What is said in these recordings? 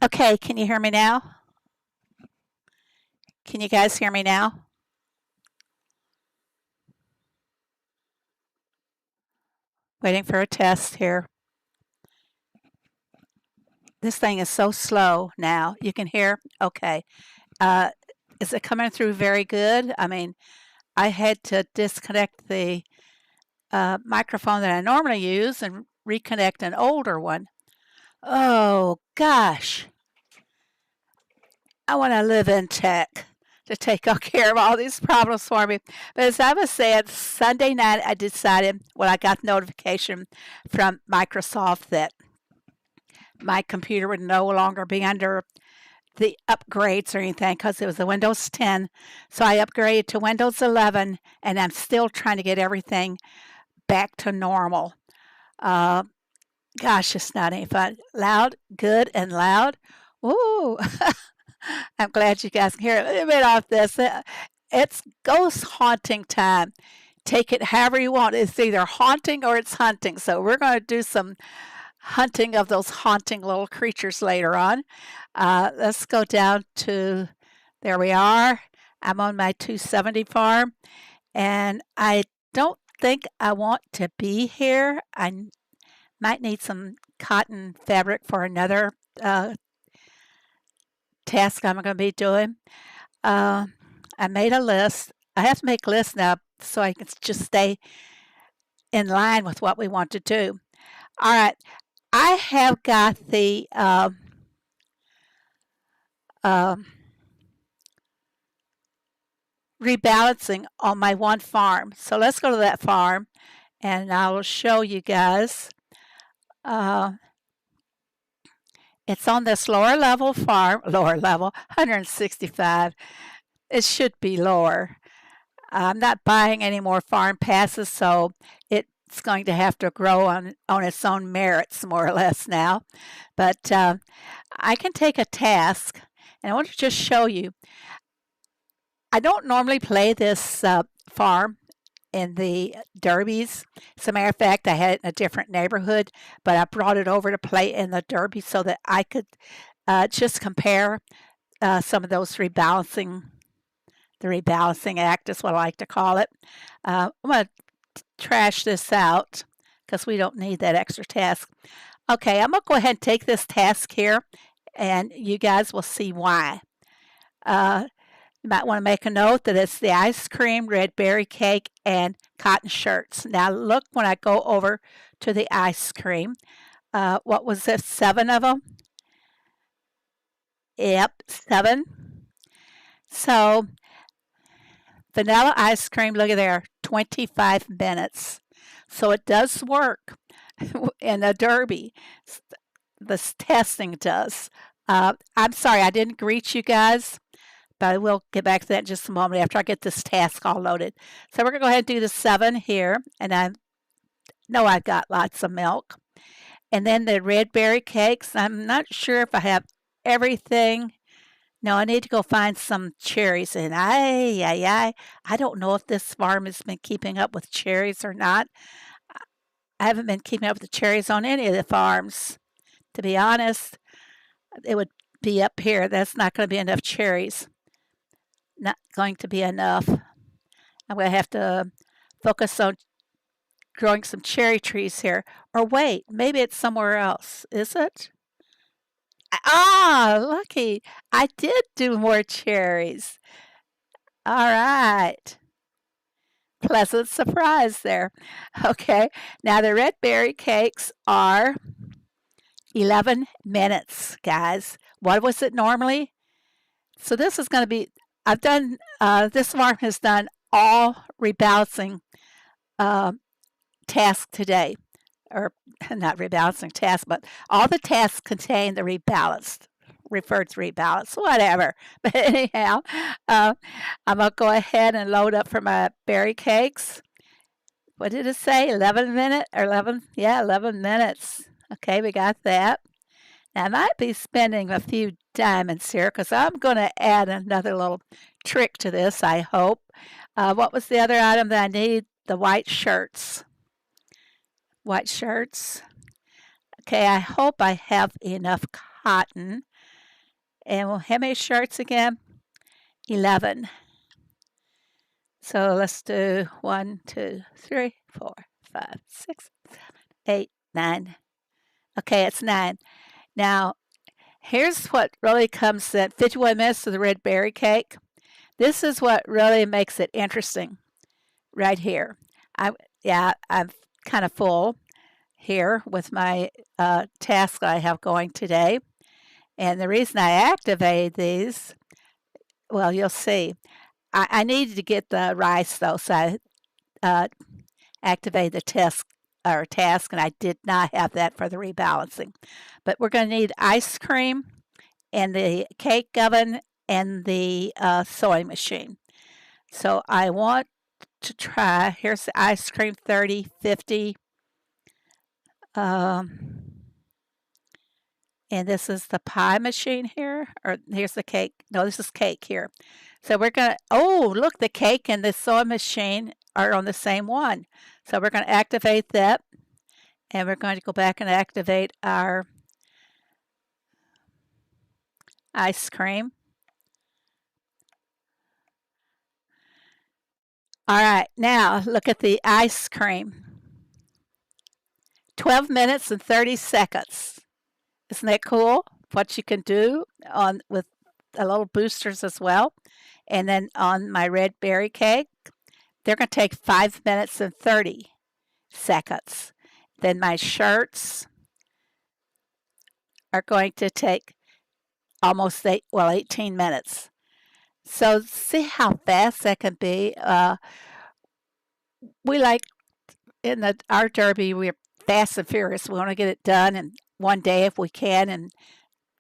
Okay, can you hear me now? Can you guys hear me now? Waiting for a test here. This thing is so slow now. You can hear? Okay. Is it coming through very good? I mean, I had to disconnect the microphone that I normally use and reconnect an older one. Oh, gosh. I want to live in tech to take care of all these problems for me. But as I was saying, Sunday night I decided, well, I got notification from Microsoft that my computer would no longer be under the upgrades or anything because it was a Windows 10. So I upgraded to Windows 11, and I'm still trying to get everything back to normal. Uh, Gosh, it's not any fun. Loud, good, and loud. Ooh, I'm glad you guys can hear it. A little bit off this. It's ghost haunting time. Take it however you want. It's either haunting or it's hunting. So we're going to do some hunting of those haunting little creatures later on. Let's go down to, there we are. I'm on my 270 farm, and I don't think I want to be here. I might need some cotton fabric for another task I'm going to be doing. I made a list. I have to make lists now so I can just stay in line with what we want to do. All right. I have got the rebalancing on my one farm. So let's go to that farm and I will show you guys. It's on this lower level farm, lower level, 165. It should be lower. I'm not buying any more farm passes, so it's going to have to grow on its own merits, more or less now. But I can take a task, and I want to just show you. I don't normally play this farm in the derbies. As a matter of fact, I had it in a different neighborhood, but I brought it over to play in the derby so that I could just compare some of those rebalancing. The rebalancing act is what I like to call it. I'm going to trash this out because we don't need that extra task. Okay, I'm going to go ahead and take this task here, and you guys will see why. You might want to make a note that it's the ice cream, red berry cake, and cotton shirts. Now look when I go over to the ice cream. What was this, 7 of them? Yep, 7. So vanilla ice cream, look at there, 25 minutes. So it does work in a derby. This testing does. I'm sorry, I didn't greet you guys, but I will get back to that in just a moment after I get this task all loaded. So we're going to go ahead and do the 7 here, and I know I've got lots of milk. And then the red berry cakes, I'm not sure if I have everything. No, I need to go find some cherries, and I don't know if this farm has been keeping up with cherries or not. I haven't been keeping up with the cherries on any of the farms. To be honest, it would be up here. That's not going to be enough cherries. Not going to be enough. I'm going to have to focus on growing some cherry trees here. Or wait, maybe it's somewhere else. Is it? Ah, lucky. I did do more cherries. All right. Pleasant surprise there. Okay. Now the red berry cakes are 11 minutes, guys. What was it normally? So this is going to be, I've done, this farm has done all rebalancing tasks today. Or not rebalancing tasks, but all the tasks contain the rebalanced, referred to rebalance, whatever. But anyhow, I'm going to go ahead and load up for my berry cakes. What did it say? 11 minutes or 11? Yeah, 11 minutes. Okay, we got that. Now I might be spending a few diamonds here because I'm going to add another little trick to this, I hope. What was the other item that I need? The white shirts. White shirts. Okay, I hope I have enough cotton. And how many shirts again? 11. So let's do 1, 2, 3, 4, 5, 6, 7, 8, 9. Okay, it's 9. Now, here's what really comes in 51 minutes to the red berry cake. This is what really makes it interesting right here. I'm kind of full here with my task I have going today. And the reason I activated these, well, you'll see. I needed to get the rice, though, so I activated the task, and I did not have that for the rebalancing. But we're going to need ice cream and the cake oven and the sewing machine. So I want to try, here's the ice cream, 30, 50. And this is the pie machine here, or here's the cake. No, this is cake here. So we're going to, oh, look, the cake and the sewing machine are on the same one. So we're going to activate that, and we're going to go back and activate our ice cream. All right, now look at the ice cream. 12 minutes and 30 seconds. Isn't that cool? What you can do with the little boosters as well. And then on my red berry cake, they're going to take 5 minutes and 30 seconds. Then my shirts are going to take almost 18 minutes. So see how fast that can be. We like in our derby, we're fast and furious. We want to get it done in one day if we can and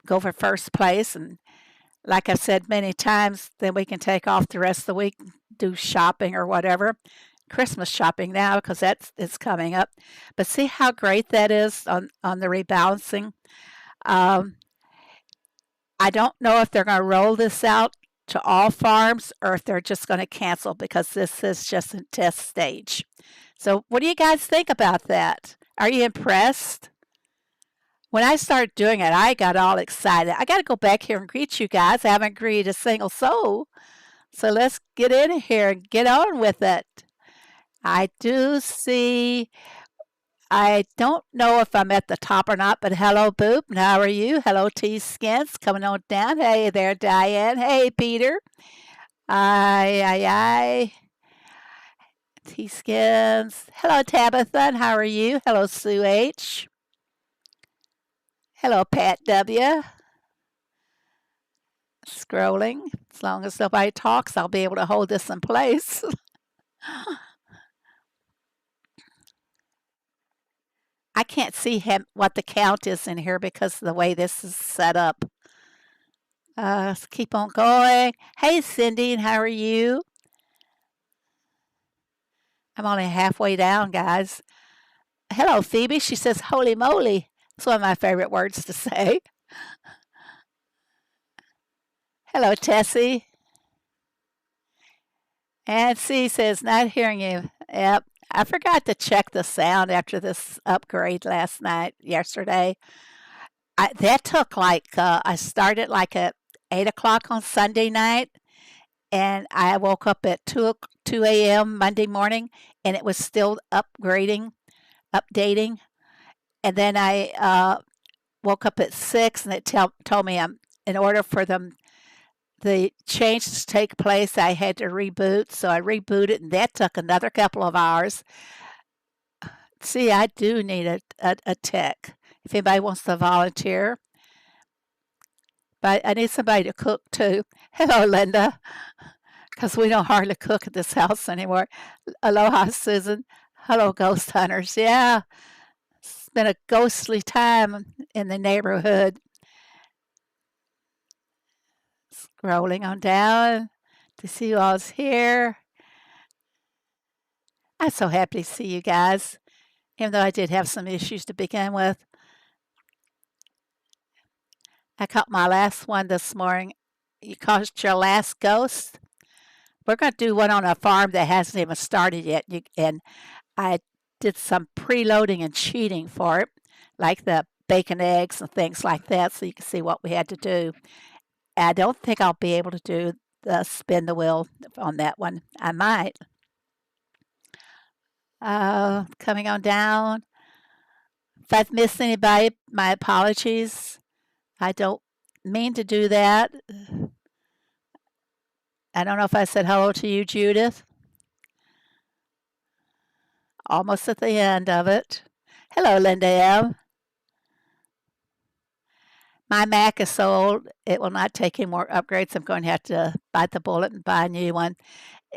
go for first place. And like I've said many times, then we can take off the rest of the week, do shopping or whatever. Christmas shopping now because it's coming up. But see how great that is on the rebalancing. I don't know if they're going to roll this out to all farms or if they're just going to cancel because this is just a test stage. So what do you guys think about that? Are you impressed? When I started doing it, I got all excited. I got to go back here and greet you guys. I haven't greeted a single soul. So let's get in here and get on with it. I do see, I don't know if I'm at the top or not, but hello, Boop. And how are you? Hello, T-Skins. Coming on down. Hey there, Diane. Hey, Peter. Aye. T-Skins. Hello, Tabitha. And how are you? Hello, Sue H. Hello, Pat W. Scrolling. As long as nobody talks, I'll be able to hold this in place. I can't see what the count is in here because of the way this is set up. Let's keep on going. Hey, Cindy, and how are you? I'm only halfway down, guys. Hello, Phoebe. She says, holy moly. It's one of my favorite words to say. Hello, Tessie. And C says, not hearing you. Yep. I forgot to check the sound after this upgrade yesterday. That took I started at 8 o'clock on Sunday night, and I woke up at 2 a.m. Monday morning, and it was still updating. And then I woke up at 6, and it told me in order for the change to take place, I had to reboot. So I rebooted, and that took another couple of hours. See, I do need a tech. If anybody wants to volunteer. But I need somebody to cook too. Hello, Linda, because we don't hardly cook at this house anymore. Aloha, Susan. Hello, ghost hunters. Yeah, it's been a ghostly time in the neighborhood. Scrolling on down to see you all's here. I'm so happy to see you guys, even though I did have some issues to begin with. I caught my last one this morning. You caught your last ghost? We're going to do one on a farm that hasn't even started yet. And I did some preloading and cheating for it, like the bacon eggs and things like that, so you can see what we had to do. I don't think I'll be able to do the spin the wheel on that one. I might. Coming on down. If I've missed anybody, my apologies. I don't mean to do that. I don't know if I said hello to you, Judith. Almost at the end of it. Hello, Linda M. My Mac is so old, it will not take any more upgrades. I'm going to have to bite the bullet and buy a new one.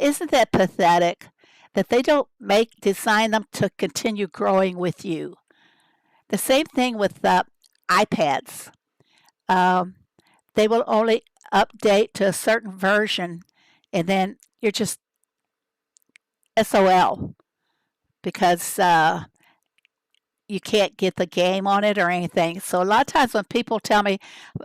Isn't that pathetic that they don't design them to continue growing with you? The same thing with iPads. They will only update to a certain version, and then you're just SOL because you can't get the game on it or anything. So a lot of times when people tell me,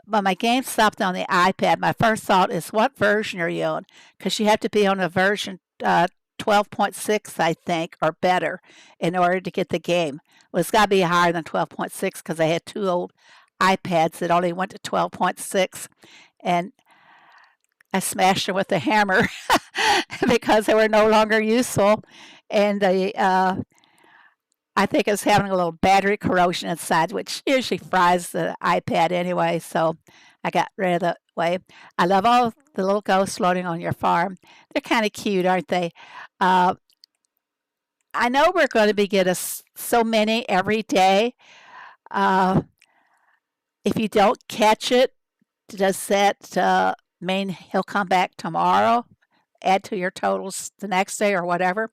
when my game stopped on the iPad, my first thought is, what version are you on? Because you have to be on a version 12.6, I think, or better in order to get the game. Well, it's got to be higher than 12.6 because I had two old iPads that only went to 12.6, and I smashed them with a hammer because they were no longer useful, and I think it's having a little battery corrosion inside, which usually fries the iPad anyway, so I got rid of that way. I love all the little ghosts floating on your farm. They're kind of cute, aren't they? I know we're going to be getting so many every day. If you don't catch it, does that mean he'll come back tomorrow? Add to your totals the next day or whatever?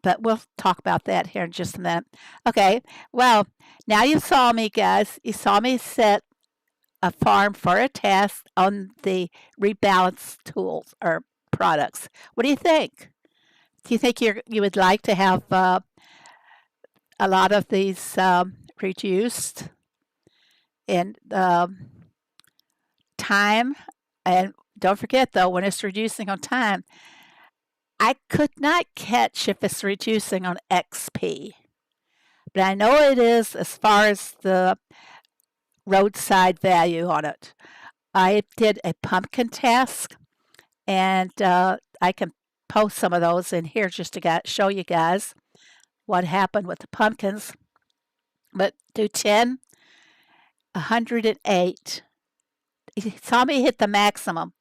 But we'll talk about that here in just a minute. Okay, well, now you saw me, guys. You saw me set a farm for a test on the rebalance tools or products. What do you think? Do you think you would like to have a lot of these reduced in time? And don't forget, though, when it's reducing on time, I could not catch if it's reducing on XP, but I know it is as far as the roadside value on it. I did a pumpkin task, and I can post some of those in here just to show you guys what happened with the pumpkins. But do 10, 108. You saw me hit the maximum.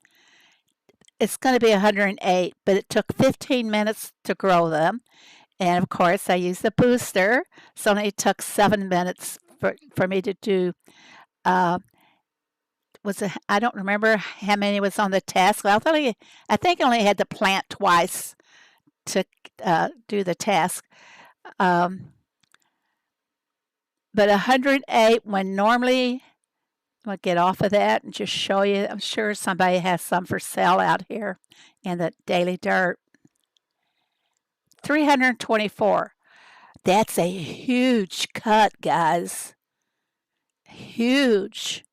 It's going to be 108, but it took 15 minutes to grow them. And of course, I used the booster, so it took 7 minutes for me to do. I don't remember how many was on the task. I think I only had to plant twice to do the task. But 108, when normally, I'm going to get off of that and just show you. I'm sure somebody has some for sale out here in the Daily Dirt. 324. That's a huge cut, guys. Huge.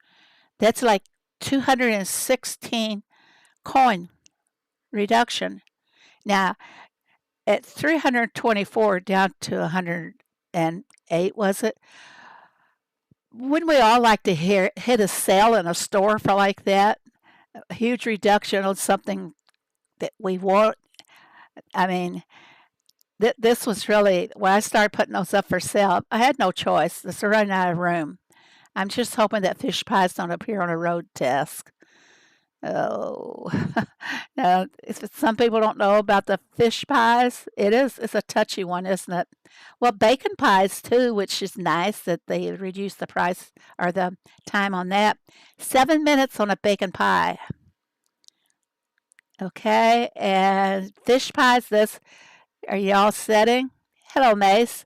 That's like 216 coin reduction. Now, at 324 down to 108, was it? Wouldn't we all like to hit a sale in a store for like that? A huge reduction on something that we want. I mean, this was really, when I started putting those up for sale, I had no choice. This is running out of room. I'm just hoping that fish pies don't appear on a road task. Oh, now, if some people don't know about the fish pies, it's a touchy one, isn't it? Well, bacon pies too, which is nice that they reduce the price or the time on that. 7 minutes on a bacon pie. Okay, and fish pies, are you all setting? Hello, Mace.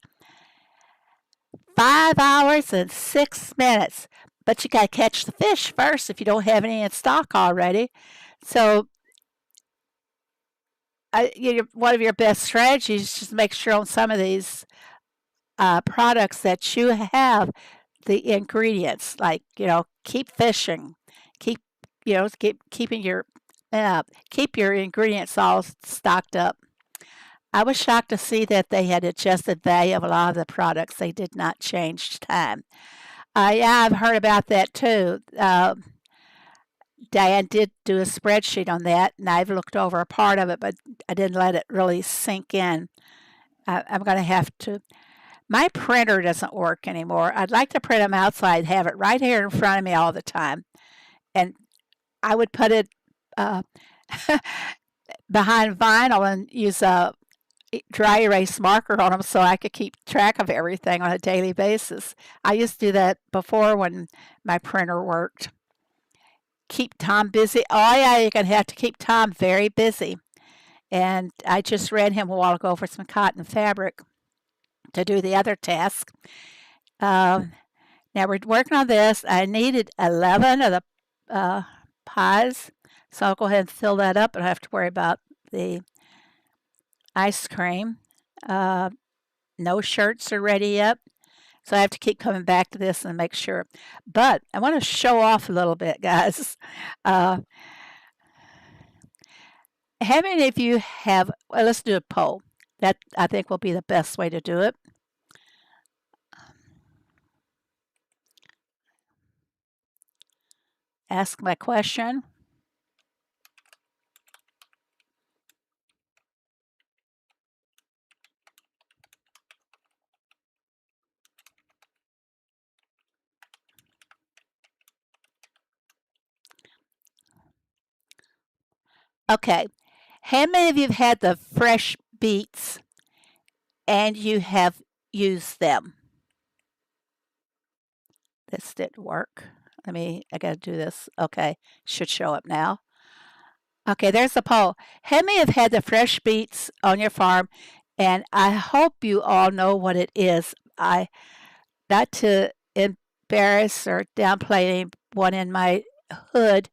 5 hours and 6 minutes. But you got to catch the fish first if you don't have any in stock already. So one of your best strategies is just make sure on some of these products that you have the ingredients. Like, keep fishing. Keep your ingredients all stocked up. I was shocked to see that they had adjusted value of a lot of the products. They did not change time. Yeah, I've heard about that too. Diane did do a spreadsheet on that, and I've looked over a part of it, but I didn't let it really sink in. I'm going to have to. My printer doesn't work anymore. I'd like to print them outside, have it right here in front of me all the time, and I would put it uh, behind vinyl and use a dry erase marker on them so I could keep track of everything on a daily basis. I used to do that before when my printer worked. Keep Tom busy. Oh, yeah, you're going to have to keep Tom very busy. And I just read him a while ago for some cotton fabric to do the other task. Now we're working on this. I needed 11 of the pies, so I'll go ahead and fill that up. I don't have to worry about the ice cream. No shirts are ready yet, so I have to keep coming back to this and make sure. But I want to show off a little bit, guys. How many of you have, well, let's do a poll. That I think will be the best way to do it. Ask my question. Okay. How many of you have had the fresh beets and you have used them? This didn't work. I got to do this. Okay. Should show up now. Okay, there's the poll. How many have had the fresh beets on your farm? And I hope you all know what it is. I not to embarrass or downplay anyone in my hood,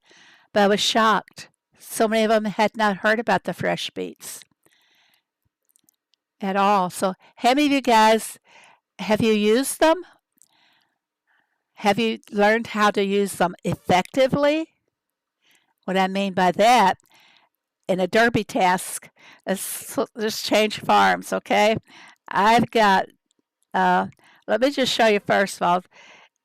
but I was shocked. So many of them had not heard about the fresh beets at all. So, how many of you guys have you used them? Have you learned how to use them effectively? What I mean by that, in a derby task, let's change farms, okay? I've got, let me just show you first of all.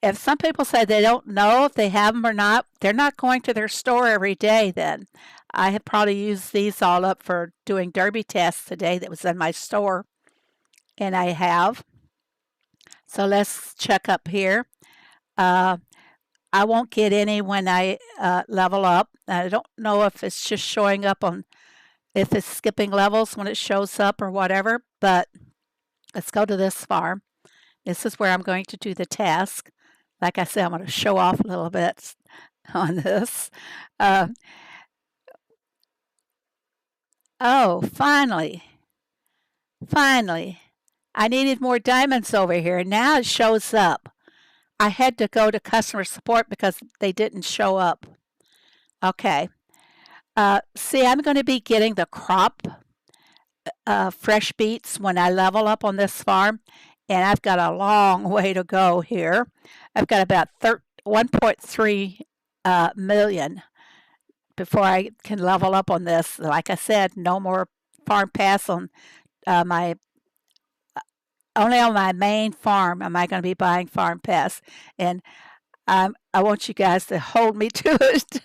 If some people say they don't know if they have them or not, they're not going to their store every day then. I have probably used these all up for doing derby tests today that was in my store, and I have. So let's check up here. I won't get any when I level up. I don't know if it's just showing up on, if it's skipping levels when it shows up or whatever, but let's go to this farm. This is where I'm going to do the task. Like I said, I'm going to show off a little bit on this. Oh, finally. Finally. I needed more diamonds over here. Now it shows up. I had to go to customer support because they didn't show up. Okay. See, I'm going to be getting the crop fresh beets when I level up on this farm, and I've got a long way to go here. I've got about 1.3 million before I can level up on this. Like I said, no more farm pass on my only on my main farm am I going to be buying farm pass, and I want you guys to hold me to it,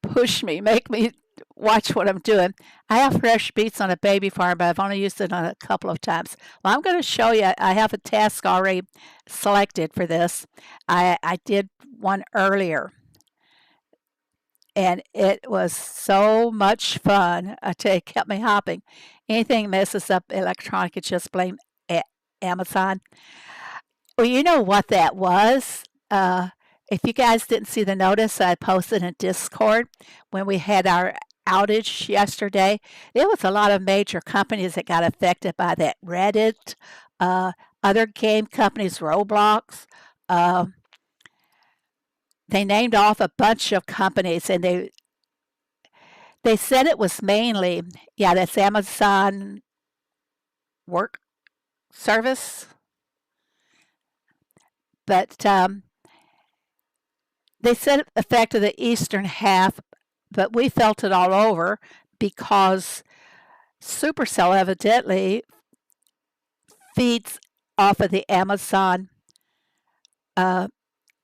push me, make me watch what I'm doing. I have fresh beets on a baby farm, but I've only used it on a couple of times. Well, I'm going to show you. I have a task already selected for this. I did one earlier, and it was so much fun. I tell you, it kept me hopping. Anything messes up electronic, it's just blame Amazon. Well, you know what that was? If you guys didn't see the notice I posted in Discord when we had our outage yesterday, there was a lot of major companies that got affected by that. Reddit, other game companies, Roblox. They named off a bunch of companies, and they said it was mainly, yeah, that's Amazon Work Service, but they said it affected the eastern half, but we felt it all over because Supercell evidently feeds off of the Amazon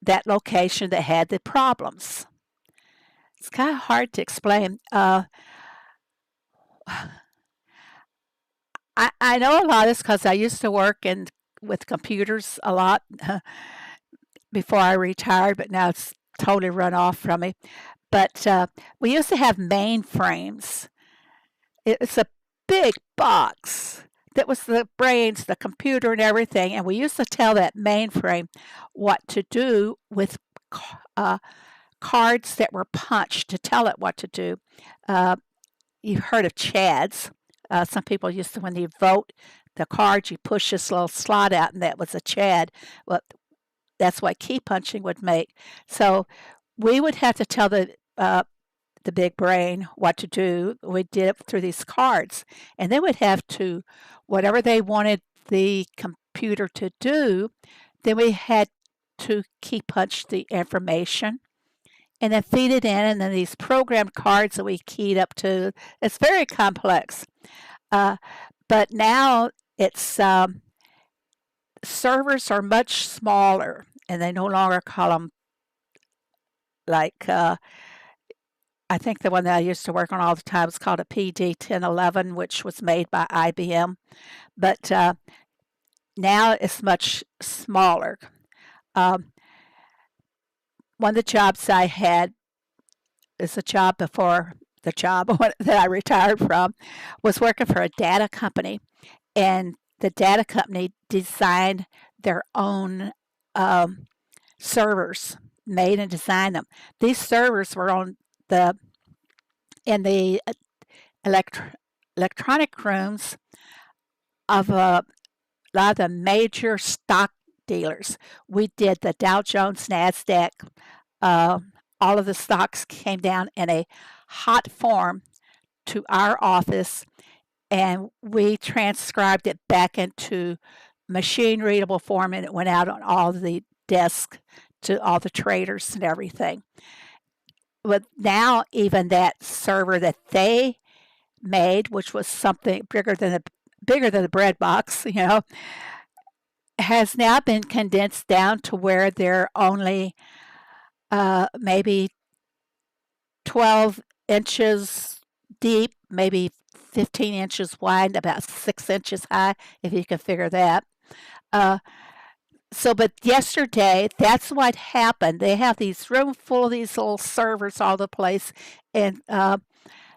that location that had the problems. It's kind of hard to explain. I know a lot of this because I used to work with computers a lot before I retired, but now it's totally run off from me. But we used to have mainframes. It's a big box that was the brains, the computer, and everything. And we used to tell that mainframe what to do with cards that were punched to tell it what to do. You've heard of CHADs. Some people used to, when you vote the cards, you push this little slot out, and that was a CHAD. Well, that's what key punching would make. So we would have to tell the big brain what to do. We did it through these cards, and they would have to, whatever they wanted the computer to do, then we had to key punch the information and then feed it in, and then these programmed cards that we keyed up to. It's very complex. But now it's servers are much smaller, and they no longer call them like I think the one that I used to work on all the time was called a PD1011, which was made by IBM. But now it's much smaller. One of the jobs I had is a job before the job that I retired from was working for a data company, and the data company designed their own servers, made and designed them. These servers were in the electronic rooms of a lot of the major stock dealers. We did the Dow Jones, NASDAQ. All of the stocks came down in a hot form to our office, and we transcribed it back into machine readable form, and it went out on all the desks to all the traders and everything. But now even that server that they made, which was something bigger than the bread box, has now been condensed down to where they're only maybe 12 inches deep, maybe 15 inches wide, about 6 inches high, if you can figure that. But yesterday, that's what happened. They have these room full of these little servers all over the place, and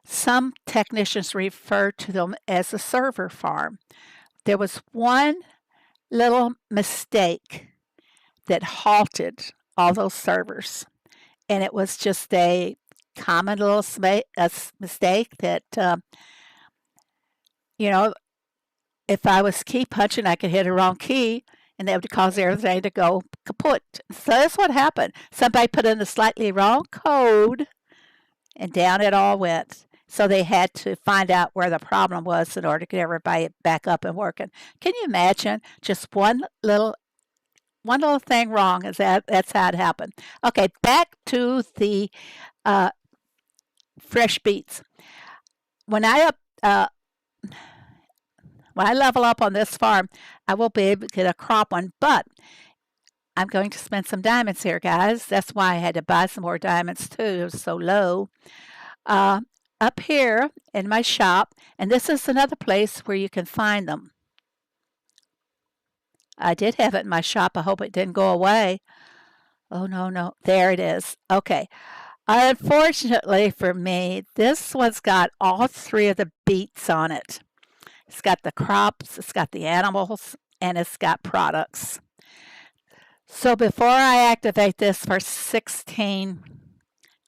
some technicians refer to them as a server farm. There was one little mistake that halted all those servers, and it was just a common little mistake that, if I was key punching, I could hit a wrong key, and that would cause everything to go kaput. So that's what happened. Somebody put in the slightly wrong code, and down it all went. So they had to find out where the problem was in order to get everybody back up and working. Can you imagine just one little thing wrong? That's how it happened. Okay, back to the fresh beets. When I level up on this farm, I will be able to get a crop one, but I'm going to spend some diamonds here, guys. That's why I had to buy some more diamonds too. It was so low. Up here in my shop, and this is another place where you can find them. I did have it in my shop. I hope it didn't go away. Oh, no. There it is. Okay. Unfortunately for me, this one's got all three of the beets on it. It's got the crops, it's got the animals, and it's got products. So before I activate this for 16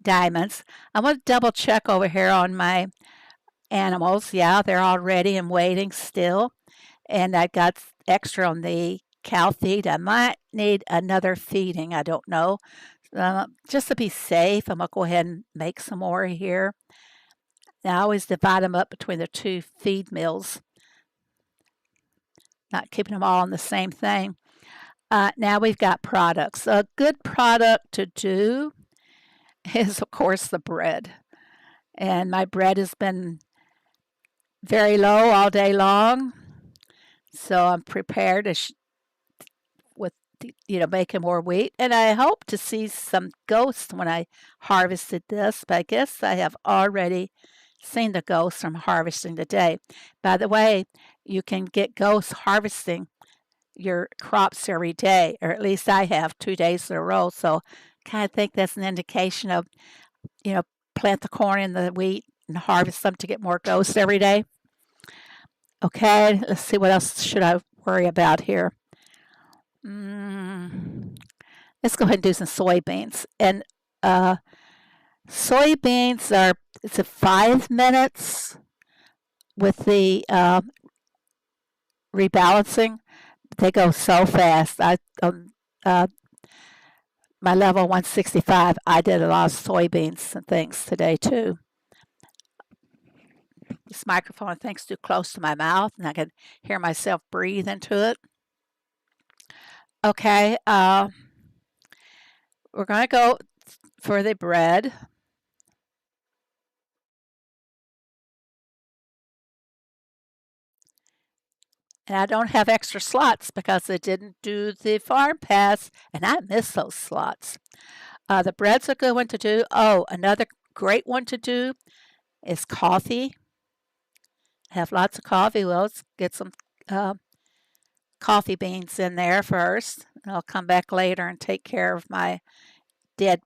diamonds, I'm going to double check over here on my animals. Yeah, they're all ready and waiting still. And I got extra on the cow feed. I might need another feeding. I don't know. Just to be safe, I'm going to go ahead and make some more here. Now, I always divide them up between the two feed mills, not keeping them all on the same thing. Now we've got products. A good product to do is, of course, the bread. And my bread has been very low all day long. So I'm prepared with making more wheat. And I hope to see some ghosts when I harvested this, but I guess I have already seen the ghosts from harvesting today. By the way, you can get ghosts harvesting your crops every day, or at least I have 2 days in a row. So kind of think that's an indication of, plant the corn and the wheat and harvest them to get more ghosts every day. Okay, let's see, what else should I worry about here? Let's go ahead and do some soybeans. And soybeans it's 5 minutes with the rebalancing. They go so fast. My level 165, I did a lot of soybeans and things today too. This microphone, I think, is too close to my mouth, and I can hear myself breathe into it. Okay, we're going to go for the bread. And I don't have extra slots because I didn't do the farm pass, and I miss those slots. The bread's a good one to do. Oh, another great one to do is coffee. Have lots of coffee. Well, let's get some coffee beans in there first. I'll come back later and take care of my dead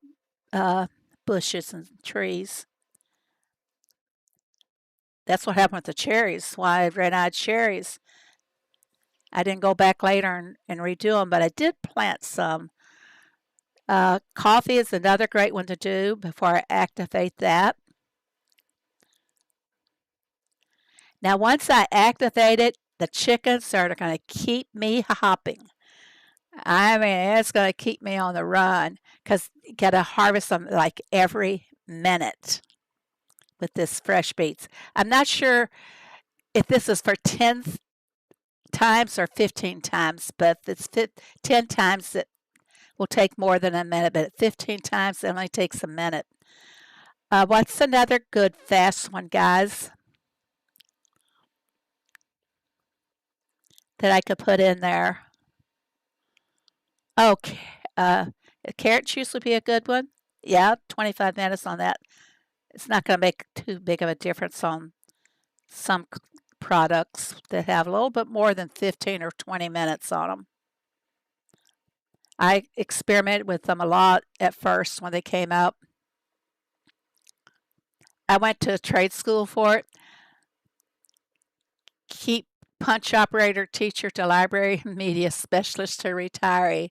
bushes and trees. That's what happened with the cherries. Why I ran out of cherries. I didn't go back later and redo them, but I did plant some. Coffee is another great one to do before I activate that. Now, once I activate it, the chickens are going to keep me hopping. I mean, it's going to keep me on the run because you got to harvest them like every minute with this fresh beets. I'm not sure if this is for 10 times or 15 times, but if it's 10 times, it will take more than a minute, but at 15 times, it only takes a minute. What's another good fast one, guys, that I could put in there? Okay, carrot juice would be a good one. Yeah, 25 minutes on that. It's not going to make too big of a difference on some products that have a little bit more than 15 or 20 minutes on them. I experimented with them a lot at first when they came out. I went to trade school for it. Keep punch operator, teacher to library, media specialist to retiree.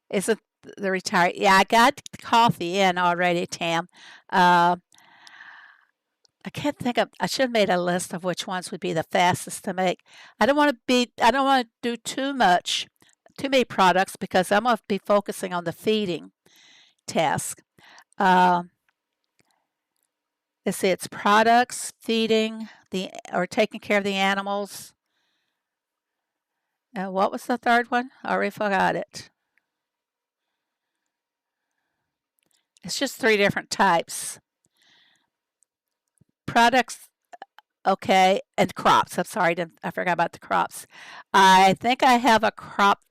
Isn't the retiree? Yeah, I got coffee in already, Tam. I can't think of. I should have made a list of which ones would be the fastest to make. I don't want to do too many products because I'm going to be focusing on the feeding task. Let's see, it's products, feeding or taking care of the animals. What was the third one? I already forgot it. It's just 3 different types. Products, okay, and crops. I'm sorry, I forgot about the crops. I think I have a crop.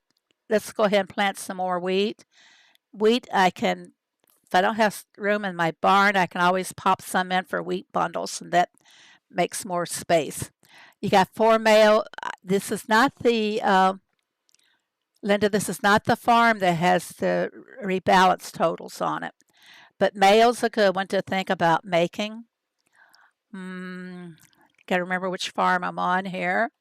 Let's go ahead and plant some more wheat. Wheat, if I don't have room in my barn, I can always pop some in for wheat bundles, and that makes more space. You got 4 male. This is not the, Linda, this is not the farm that has the rebalance totals on it. But male's a good one to think about making. Got to remember which farm I'm on here.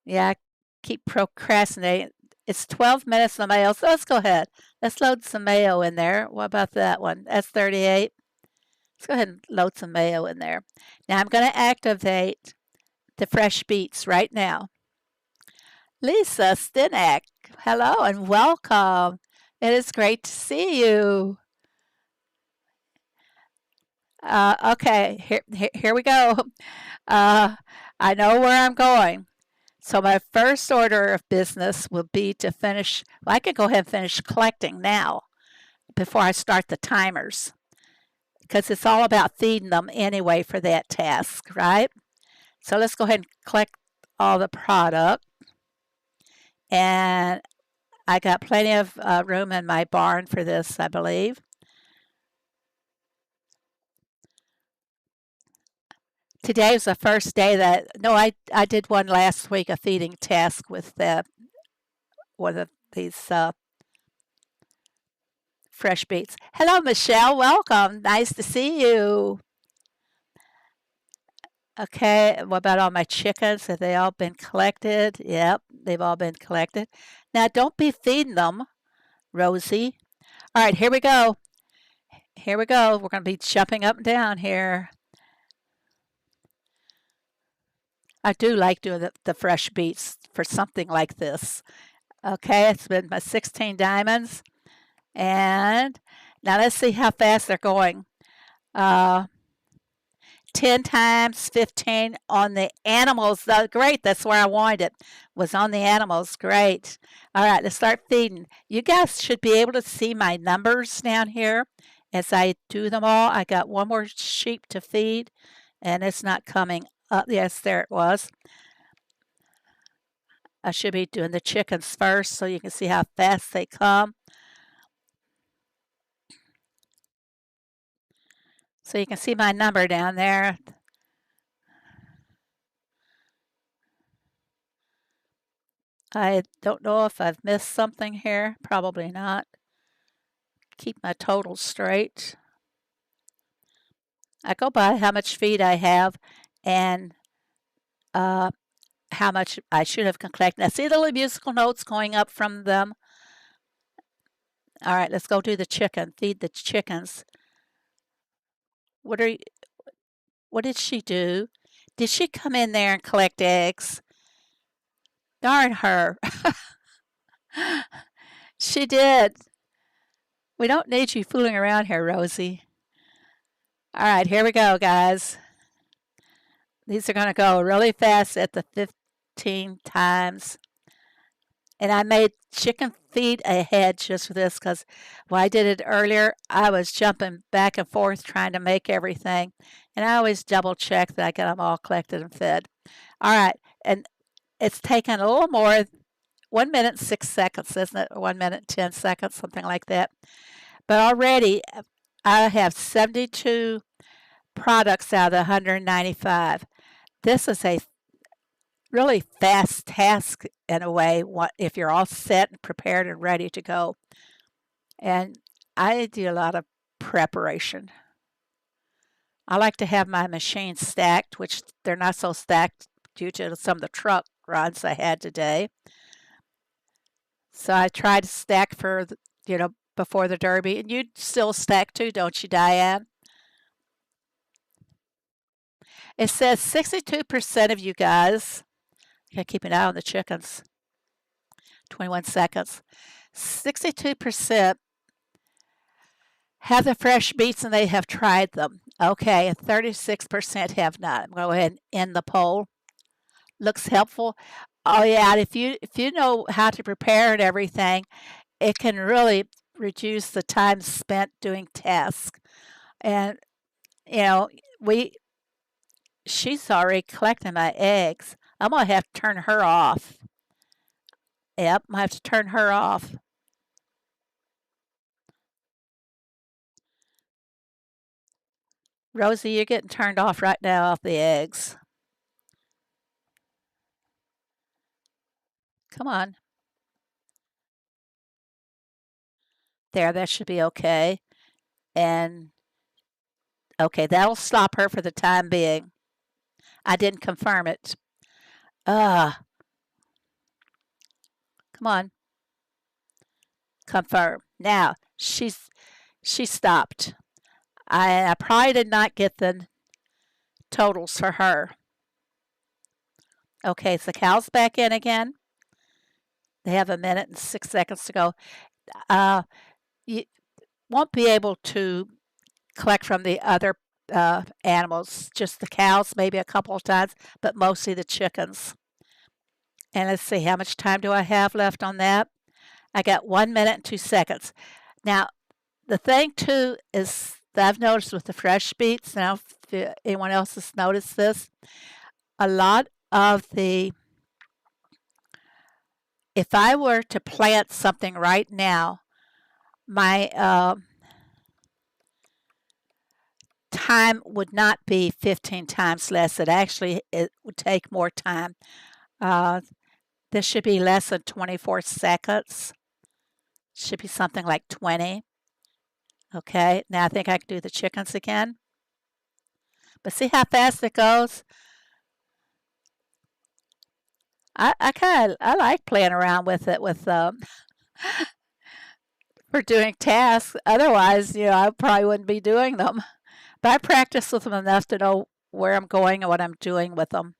Yeah, I keep procrastinating. It's 12 minutes in the mayo, so let's go ahead. Let's load some mayo in there. What about that one? That's 38. Let's go ahead and load some mayo in there. Now I'm going to activate the fresh beets right now. Lisa Stinak, hello and welcome. It is great to see you. Okay, here we go. I know where I'm going. So my first order of business will be to finish. Well, I can go ahead and finish collecting now before I start the timers because it's all about feeding them anyway for that task, right? So let's go ahead and collect all the product. And I got plenty of room in my barn for this, I believe. Today was the first day that, no, I did one last week, a feeding task with one of these fresh beets. Hello, Michelle. Welcome. Nice to see you. Okay, what about all my chickens? Have they all been collected? Yep, they've all been collected. Now, don't be feeding them, Rosie. All right, here we go. Here we go. We're going to be jumping up and down here. I do like doing the fresh beets for something like this. Okay, it's been my 16 diamonds. And now let's see how fast they're going. Uh, 10 times 15 on the animals. Great, that's where I wanted it, was on the animals. Great. All right, let's start feeding. You guys should be able to see my numbers down here as I do them all. I got one more sheep to feed, and it's not coming up. Yes, there it was. I should be doing the chickens first so you can see how fast they come. So you can see my number down there. I don't know if I've missed something here. Probably not. Keep my totals straight. I go by how much feed I have and how much I should have collected. Now, see the little musical notes going up from them? All right, let's go do the chicken. Feed the chickens. What did she do? Did she come in there and collect eggs? Darn her. She did. We don't need you fooling around here, Rosie. All right, here we go, guys. These are going to go really fast at the 15 times. And I made chicken feed ahead just for this because when I did it earlier, I was jumping back and forth trying to make everything. And I always double check that I get them all collected and fed. All right. And it's taken a little more, 1 minute, 6 seconds, isn't it? 1 minute, 10 seconds, something like that. But already I have 72 products out of the 195. This is a really fast task in a way if you're all set and prepared and ready to go. And I do a lot of preparation. I like to have my machines stacked, which they're not so stacked due to some of the truck runs I had today. So I try to stack for, before the Derby. And you still stack too, don't you, Diane? It says 62% of you guys, I keep an eye on the chickens, 21 seconds. 62% have the fresh beets and they have tried them. Okay, and 36% have not. I'm going to go ahead and end the poll. Looks helpful. Oh yeah, and if you know how to prepare and everything, it can really reduce the time spent doing tasks. And she's already collecting my eggs. I'm gonna have to turn her off. Yep, I have to turn her off. Rosie, you're getting turned off right now off the eggs. Come on. There, that should be okay. And okay, that'll stop her for the time being. I didn't confirm it. Come on. Confirm. Now, she stopped. I probably did not get the totals for her. Okay, so the cow's back in again. They have 1 minute and 6 seconds to go. You won't be able to collect from the other animals, just the cows maybe a couple of times, but mostly the chickens. And let's see, how much time do I have left on that? I got 1 minute and 2 seconds. Now, the thing too is that I've noticed with the fresh beets, now if anyone else has noticed this, a lot of the if I were to plant something right now, my time would not be 15 times less. It would take more time. Uh, this should be less than 24 seconds. Should be something like 20. Okay, now I think I can do the chickens again. But see how fast it goes? I like playing around with it for doing tasks. Otherwise, I probably wouldn't be doing them. But I practice with them enough to know where I'm going and what I'm doing with them.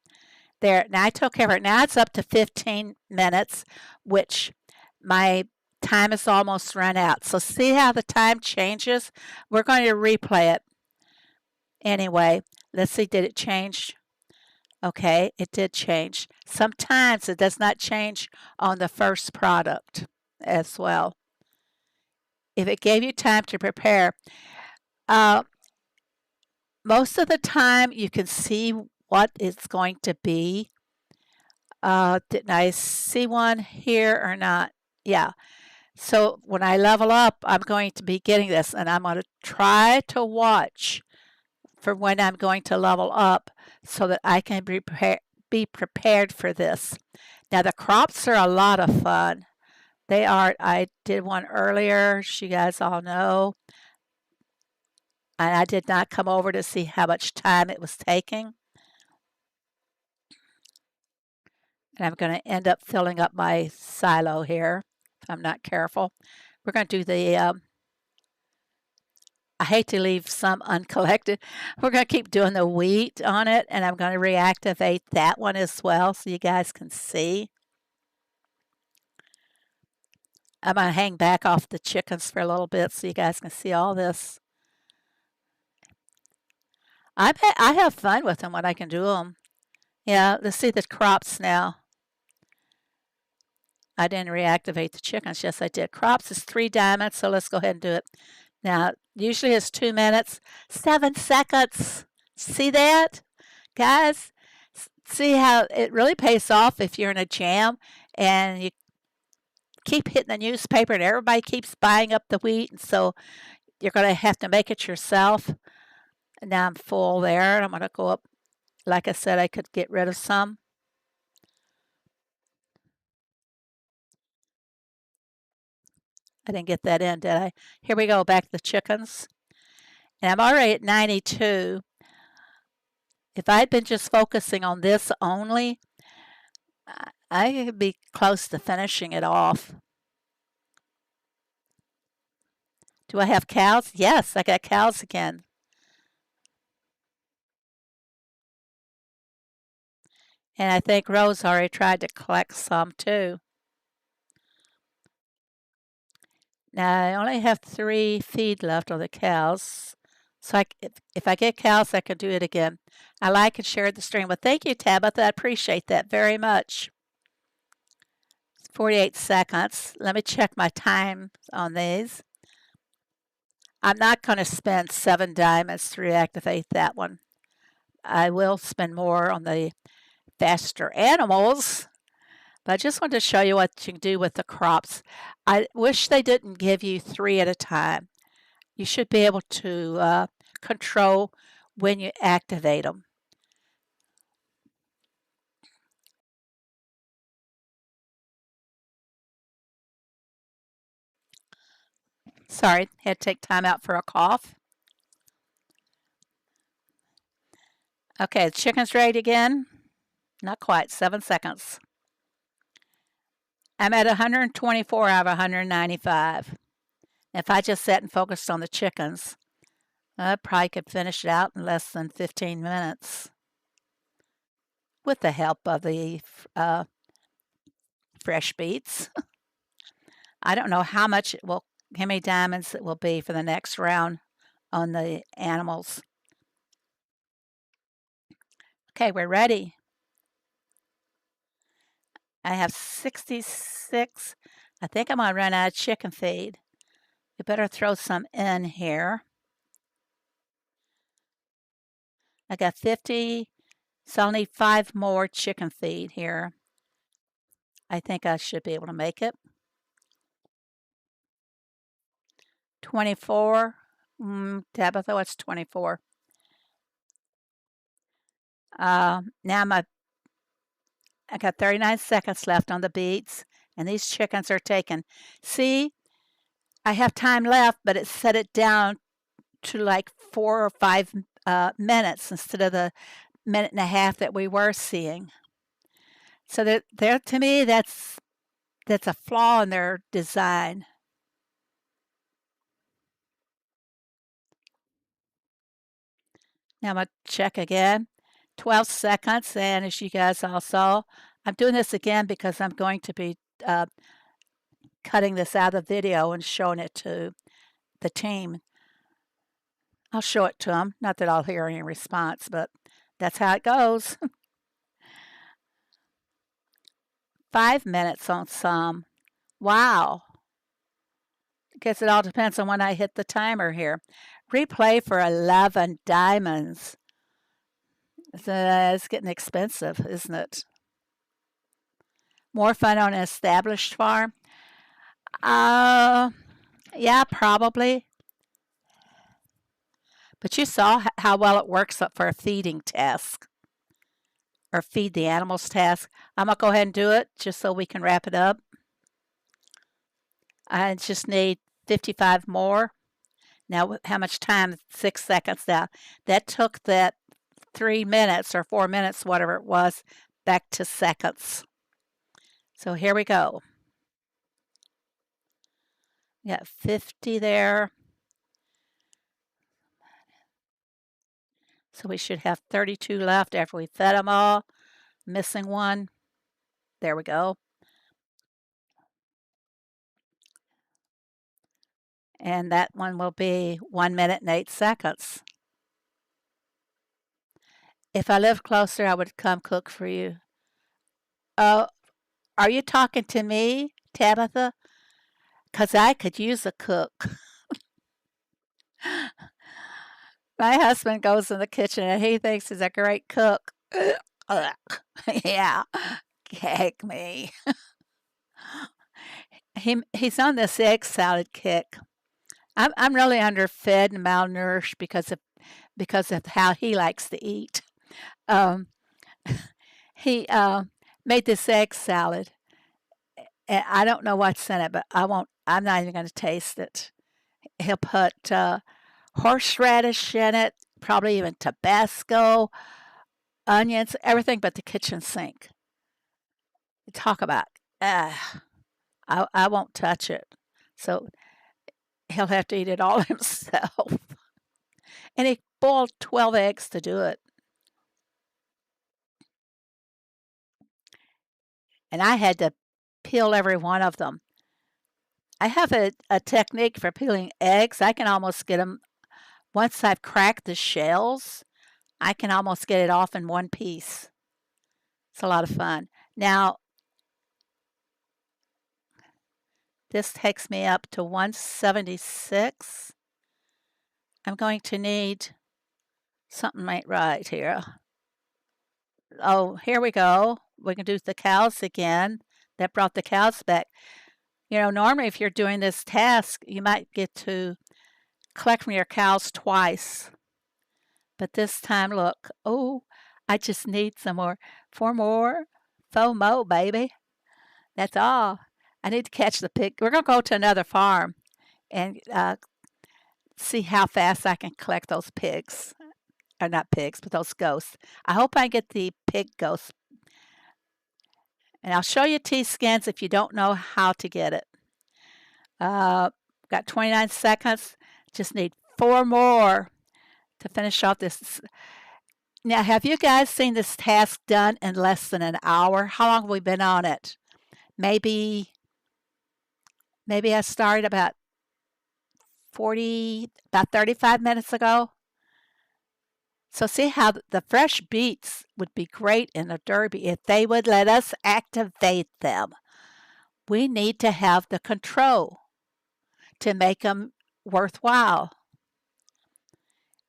There, now I took care of it. Now it's up to 15 minutes, which my time is almost run out. So see how the time changes? We're going to replay it. Anyway, let's see, did it change? Okay, it did change. Sometimes it does not change on the first product as well. If it gave you time to prepare, uh, most of the time you can see what it's going to be. Didn't I see one here or not? Yeah. So when I level up, I'm going to be getting this, and I'm going to try to watch for when I'm going to level up so that I can be prepared for this. Now, the crops are a lot of fun. They are. I did one earlier, as you guys all know, and I did not come over to see how much time it was taking. And I'm going to end up filling up my silo here if I'm not careful. We're going to do I hate to leave some uncollected. We're going to keep doing the wheat on it, and I'm going to reactivate that one as well so you guys can see. I'm going to hang back off the chickens for a little bit so you guys can see all this. I have fun with them when I can do them. Yeah, let's see the crops now. I didn't reactivate the chickens. Yes, I did. Crops is 3 diamonds, so let's go ahead and do it. Now, usually it's 2 minutes, 7 seconds. See that? Guys, see how it really pays off if you're in a jam and you keep hitting the newspaper and everybody keeps buying up the wheat, and so you're going to have to make it yourself. Now I'm full there, and I'm going to go up. Like I said, I could get rid of some. I didn't get that in, did I? Here we go, back to the chickens. And I'm already at 92. If I had been just focusing on this only, I could be close to finishing it off. Do I have cows? Yes, I got cows again. And I think Rose already tried to collect some too. Now I only have 3 feed left on the cows. So if I get cows, I can do it again. I like and share the stream. Well, thank you, Tabitha. I appreciate that very much. 48 seconds. Let me check my time on these. I'm not going to spend 7 diamonds to reactivate that one. I will spend more on the faster animals, but I just wanted to show you what you can do with the crops. I wish they didn't give you 3 at a time. You should be able to control when you activate them. Sorry, had to take time out for a cough. Okay, the chicken's ready again. Not quite, 7 seconds. I'm at 124 out of 195. If I just sat and focused on the chickens, I probably could finish it out in less than 15 minutes with the help of the fresh beets. I don't know how many diamonds it will be for the next round on the animals. Okay, we're ready. I have 66. I think I'm going to run out of chicken feed. You better throw some in here. I got 50, so I'll need 5 more chicken feed here. I think I should be able to make it. 24. Tabitha, what's 24? Now I got 39 seconds left on the beets, and these chickens are taken. See, I have time left, but it set it down to like 4 or 5 minutes instead of the minute and a half that we were seeing. So there to me, that's a flaw in their design. Now I'm going to check again. 12 seconds, and as you guys all saw, I'm doing this again because I'm going to be cutting this out of the video and showing it to the team. I'll show it to them. Not that I'll hear any response, but that's how it goes. 5 minutes on some. Wow. Guess it all depends on when I hit the timer here. Replay for 11 diamonds. It's getting expensive, isn't it? More fun on an established farm? Yeah, probably. But you saw how well it works for a feeding task or feed the animals task. I'm going to go ahead and do it just so we can wrap it up. I just need 55 more. Now, how much time? 6 seconds now. That took that 3 minutes or 4 minutes, whatever it was, back to seconds. So here we go. We got 50 there. So we should have 32 left after we fed them all. Missing one. There we go. And that one will be 1 minute and 8 seconds. If I lived closer, I would come cook for you. Oh, are you talking to me, Tabitha? Because I could use a cook. My husband goes in the kitchen and he thinks he's a great cook. Yeah, heck me. He's on this egg salad kick. I'm really underfed and malnourished because of how he likes to eat. Um, he made this egg salad, and I don't know what's in it, but I won't. I'm not even going to taste it. He'll put horseradish in it, probably even Tabasco, onions, everything but the kitchen sink. Talk about, I won't touch it. So he'll have to eat it all himself. And he boiled 12 eggs to do it. And I had to peel every one of them. I have a technique for peeling eggs. I can almost get them, once I've cracked the shells, I can almost get it off in one piece. It's a lot of fun. Now, this takes me up to 176. I'm going to need, something ain't right here. Oh, here we go. We can do the cows again. That brought the cows back. You know, normally if you're doing this task, you might get to collect from your cows twice. But this time, look, oh, I just need some more. 4 more. FOMO, baby. That's all. I need to catch the pig. We're going to go to another farm and see how fast I can collect those pigs. Or not pigs, but those ghosts. I hope I get the pig ghost. And I'll show you T-skins if you don't know how to get it. Got 29 seconds. Just need 4 more to finish off this. Now, have you guys seen this task done in less than an hour? How long have we been on it? Maybe I started about 35 minutes ago. So see how the fresh beets would be great in a derby if they would let us activate them. We need to have the control to make them worthwhile.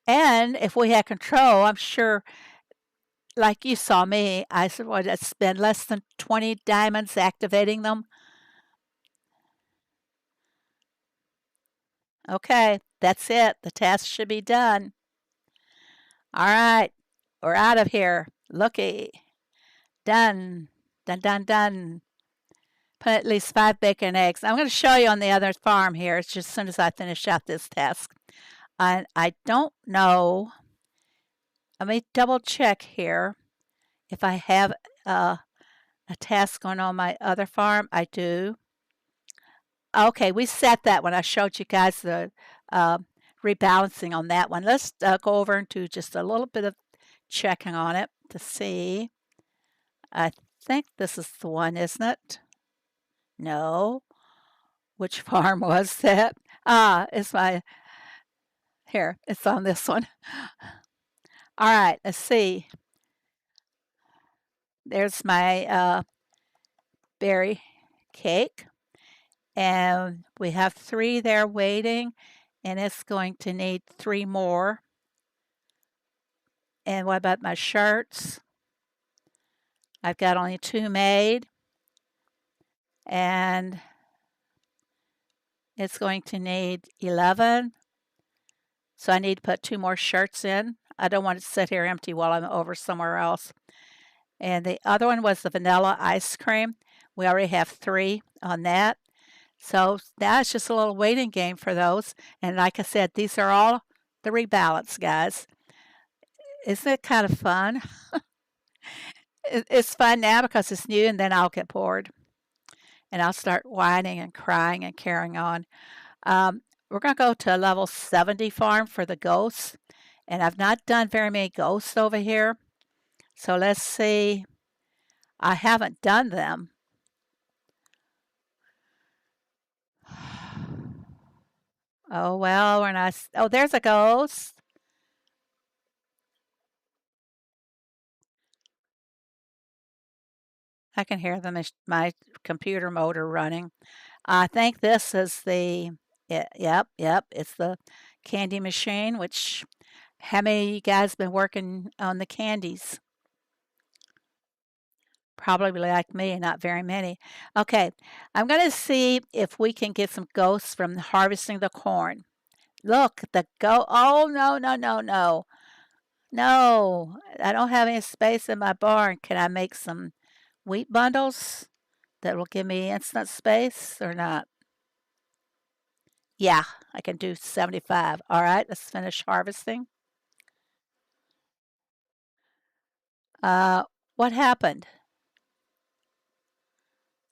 And if we had control, I'm sure like you saw me, I said, well, I spend less than 20 diamonds activating them. Okay, that's it. The task should be done. All right, we're out of here. Looky. Done. Done, done, done. Put at least 5 bacon eggs. I'm going to show you on the other farm here. It's just as soon as I finish out this task. And I don't know. Let me double check here if I have a task going on my other farm. I do. Okay, we set that when I showed you guys the uh, rebalancing on that one. Let's go over into just a little bit of checking on it to see. I think this is the one, isn't it? No. Which farm was that? Ah, it's my, here, it's on this one. All right, let's see. There's my berry cake. And we have 3 there waiting, and it's going to need 3 more. And what about my shirts? I've got only 2 made, and it's going to need 11. So I need to put 2 more shirts in. I don't want it to sit here empty while I'm over somewhere else. And the other one was the vanilla ice cream. We already have 3 on that. So now it's just a little waiting game for those. And like I said, these are all the rebalance, guys. Isn't it kind of fun? It's fun now because it's new, and then I'll get bored. And I'll start whining and crying and carrying on. We're going to go to a level 70 farm for the ghosts. And I've not done very many ghosts over here. So let's see. I haven't done them. Oh, well, we're not. Oh, there's a ghost. I can hear my computer motor running. I think this is yep, it's the candy machine, which, how many of you guys been working on the candies? Probably like me, not very many. Okay, I'm going to see if we can get some ghosts from harvesting the corn. Look, oh, no, no, no, no. No, I don't have any space in my barn. Can I make some wheat bundles that will give me instant space or not? Yeah, I can do 75. All right, let's finish harvesting. Uh, what happened?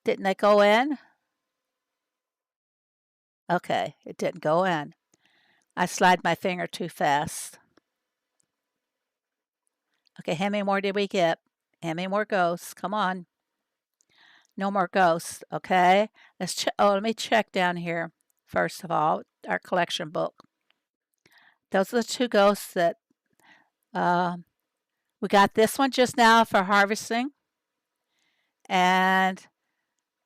Didn't they go in? Okay, it didn't go in. I slide my finger too fast. Okay, how many more did we get? How many more ghosts? Come on. No more ghosts. Okay, let's check. Oh, let me check down here. First of all, our collection book. Those are the 2 ghosts that uh, we got. This one just now for harvesting, and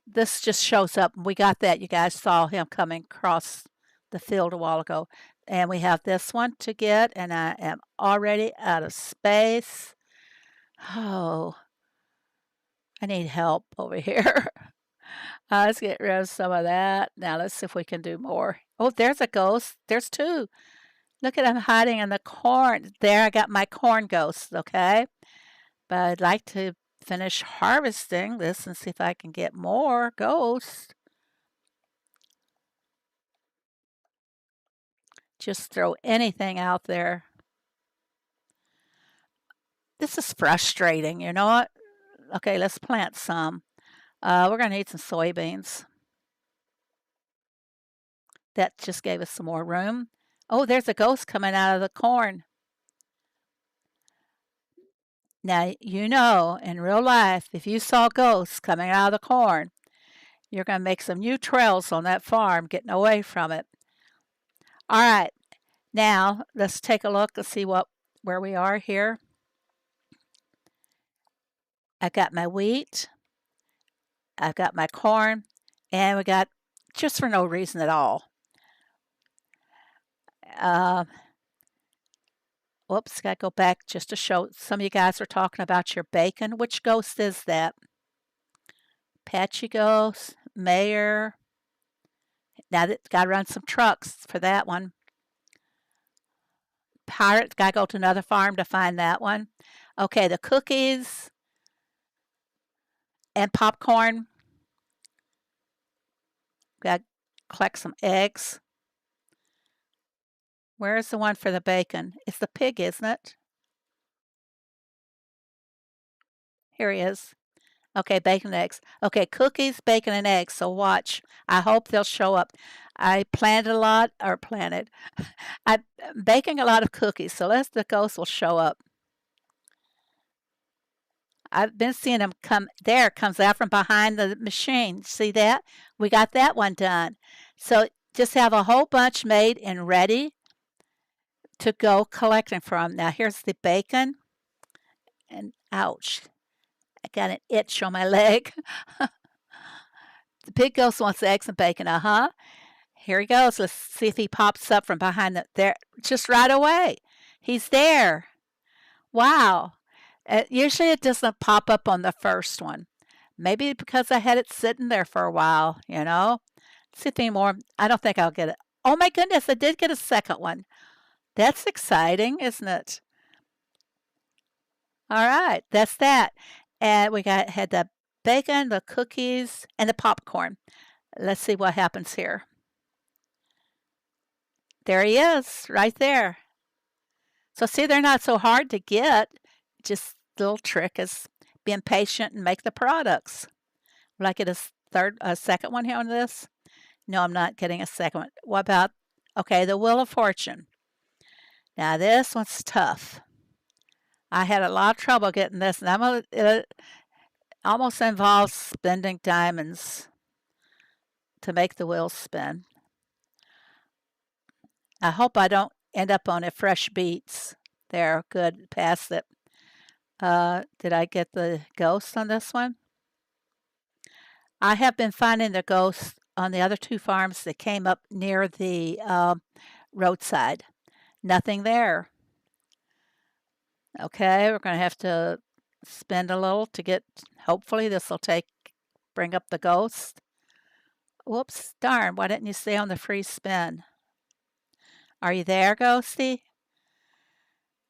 this just shows up. We got that. You guys saw him coming across the field a while ago. And we have this one to get, and I am already out of space. Oh, I need help over here. Let's get rid of some of that. Now let's see if we can do more. Oh, there's a ghost. There's 2. Look at him hiding in the corn. There, I got my corn ghost, okay? But I'd like to finish harvesting this and see if I can get more ghosts. Just throw anything out there. This is frustrating, you know what? Okay, let's plant some. We're going to need some soybeans. That just gave us some more room. Oh, there's a ghost coming out of the corn. Now, you know, in real life, if you saw ghosts coming out of the corn, you're going to make some new trails on that farm getting away from it. All right, now let's take a look and see where we are here. I got my wheat, I've got my corn, and we got, just for no reason at all, Whoops, gotta go back just to show some of you guys were talking about your bacon. Which ghost is that? Patchy Ghost, Mayor. Now that gotta run some trucks for that one. Pirate, gotta go to another farm to find that one. Okay, the cookies and popcorn. Gotta collect some eggs. Where's the one for the bacon? It's the pig, isn't it? Here he is. Okay, bacon and eggs. Okay, cookies, bacon, and eggs. So watch. I hope they'll show up. I planted a lot, or planted. I'm baking a lot of cookies, so let's the ghost will show up. I've been seeing them come. There comes out from behind the machine. See that? We got that one done. So just have a whole bunch made and ready to go collecting from. Now here's the bacon. And ouch, I got an itch on my leg. The pig ghost wants eggs and bacon. Here he goes. Let's see if he pops up from behind there. Just right away. He's there. Wow. Usually it doesn't pop up on the first one. Maybe because I had it sitting there for a while, you know. Let's see if any more. I don't think I'll get it. Oh my goodness, I did get a second one. That's exciting, isn't it? All right, that's that. And we had the bacon, the cookies, and the popcorn. Let's see what happens here. There he is, right there. So see, they're not so hard to get. Just the little trick is being patient and make the products. Will I get a second one here on this? No, I'm not getting a second one. What about, okay, the Wheel of Fortune. Now this one's tough. I had a lot of trouble getting this, and it almost involves spending diamonds to make the wheel spin. I hope I don't end up on a fresh beets. There, good, pass it. Did I get the ghost on this one? I have been finding the ghosts on the other two farms that came up near the roadside. Nothing there. Okay, we're going to have to spend a little to get, hopefully this will bring up the ghost. Whoops, darn, why didn't you stay on the free spin? Are you there, Ghosty?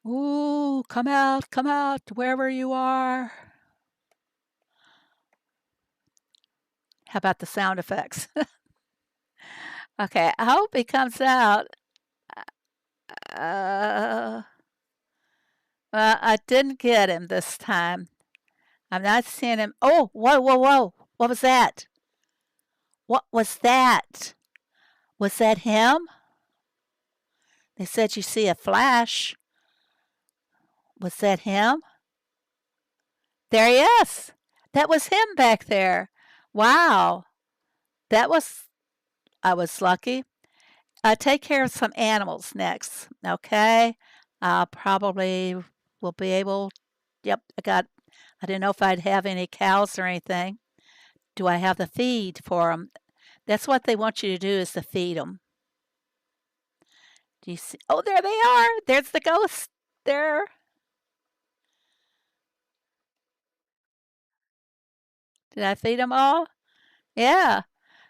Ooh, come out, wherever you are. How about the sound effects? Okay, I hope he comes out. Well, I didn't get him this time. I'm not seeing him. Oh, whoa, whoa, whoa. What was that? What was that? Was that him? They said you see a flash. Was that him? There he is. That was him back there. Wow. I was lucky. Take care of some animals next, okay? Probably will be able, yep, I didn't know if I'd have any cows or anything. Do I have the feed for them? That's what they want you to do is to feed them. Do you see? Oh, there they are. There's the ghost there. Did I feed them all? Yeah.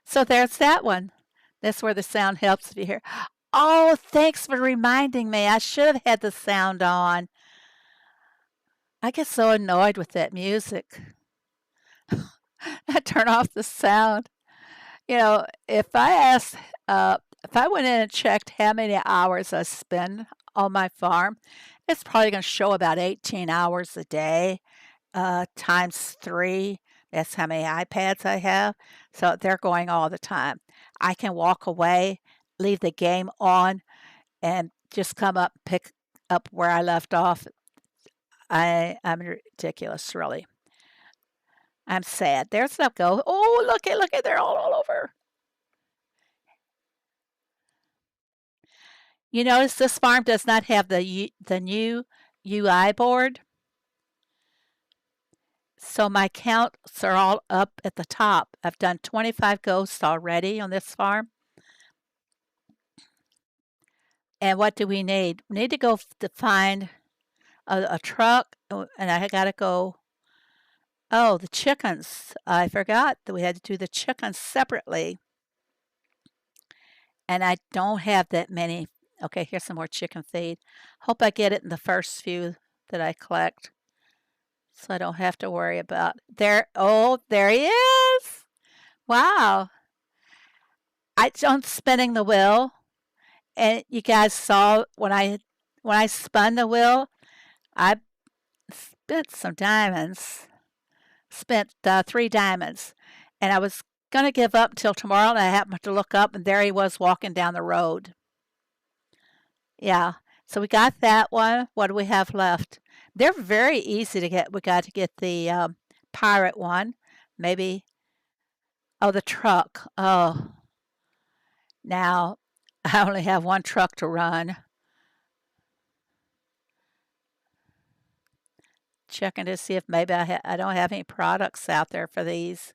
So there's that one. That's where the sound helps if you hear. Oh, thanks for reminding me. I should have had the sound on. I get so annoyed with that music. I turn off the sound. You know, if I went in and checked how many hours I spend on my farm, it's probably going to show about 18 hours a day times three. That's how many iPads I have. So they're going all the time. I can walk away, leave the game on, and just come up and pick up where I left off. I'm ridiculous, really. I'm sad. There's no go. Oh, look at, they're all over. You notice this farm does not have the new UI board. So my counts are all up at the top. I've done 25 ghosts already on this farm. And what do we need? We need to go to find a truck, and I got to go. Oh, the chickens. I forgot that we had to do the chickens separately. And I don't have that many. Okay, here's some more chicken feed. Hope I get it in the first few that I collect. So I don't have to worry about there. Oh, there he is. Wow. I'm spinning the wheel, and you guys saw when I spun the wheel, I spent some diamonds. Spent 3 diamonds, and I was gonna give up till tomorrow. And I happened to look up, and there he was walking down the road. Yeah. So we got that one. What do we have left? They're very easy to get. We got to get the pirate one. Maybe. Oh, the truck. Oh, now I only have one truck to run. Checking to see if maybe I don't have any products out there for these.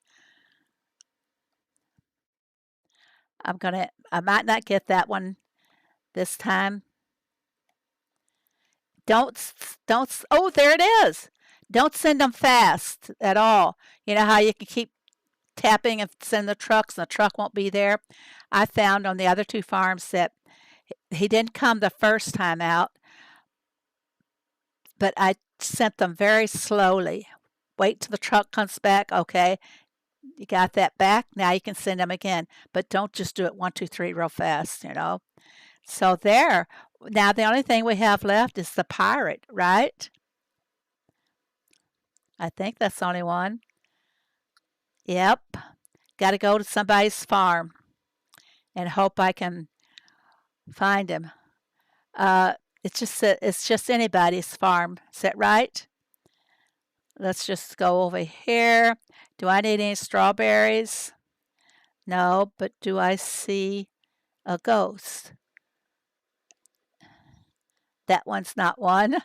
I might not get that one this time. Don't. Oh, there it is. Don't send them fast at all. You know how you can keep tapping and send the trucks, and the truck won't be there. I found on the other 2 farms that he didn't come the first time out, but I sent them very slowly. Wait till the truck comes back. Okay, you got that back. Now you can send them again, but don't just do it 1, 2, 3 real fast. So there. Now the only thing we have left is the pirate, right? I think that's the only one. Yep. Got to go to somebody's farm and hope I can find him. It's just anybody's farm. Is that right? Let's just go over here. Do I need any strawberries? No, but do I see a ghost? That one's not one.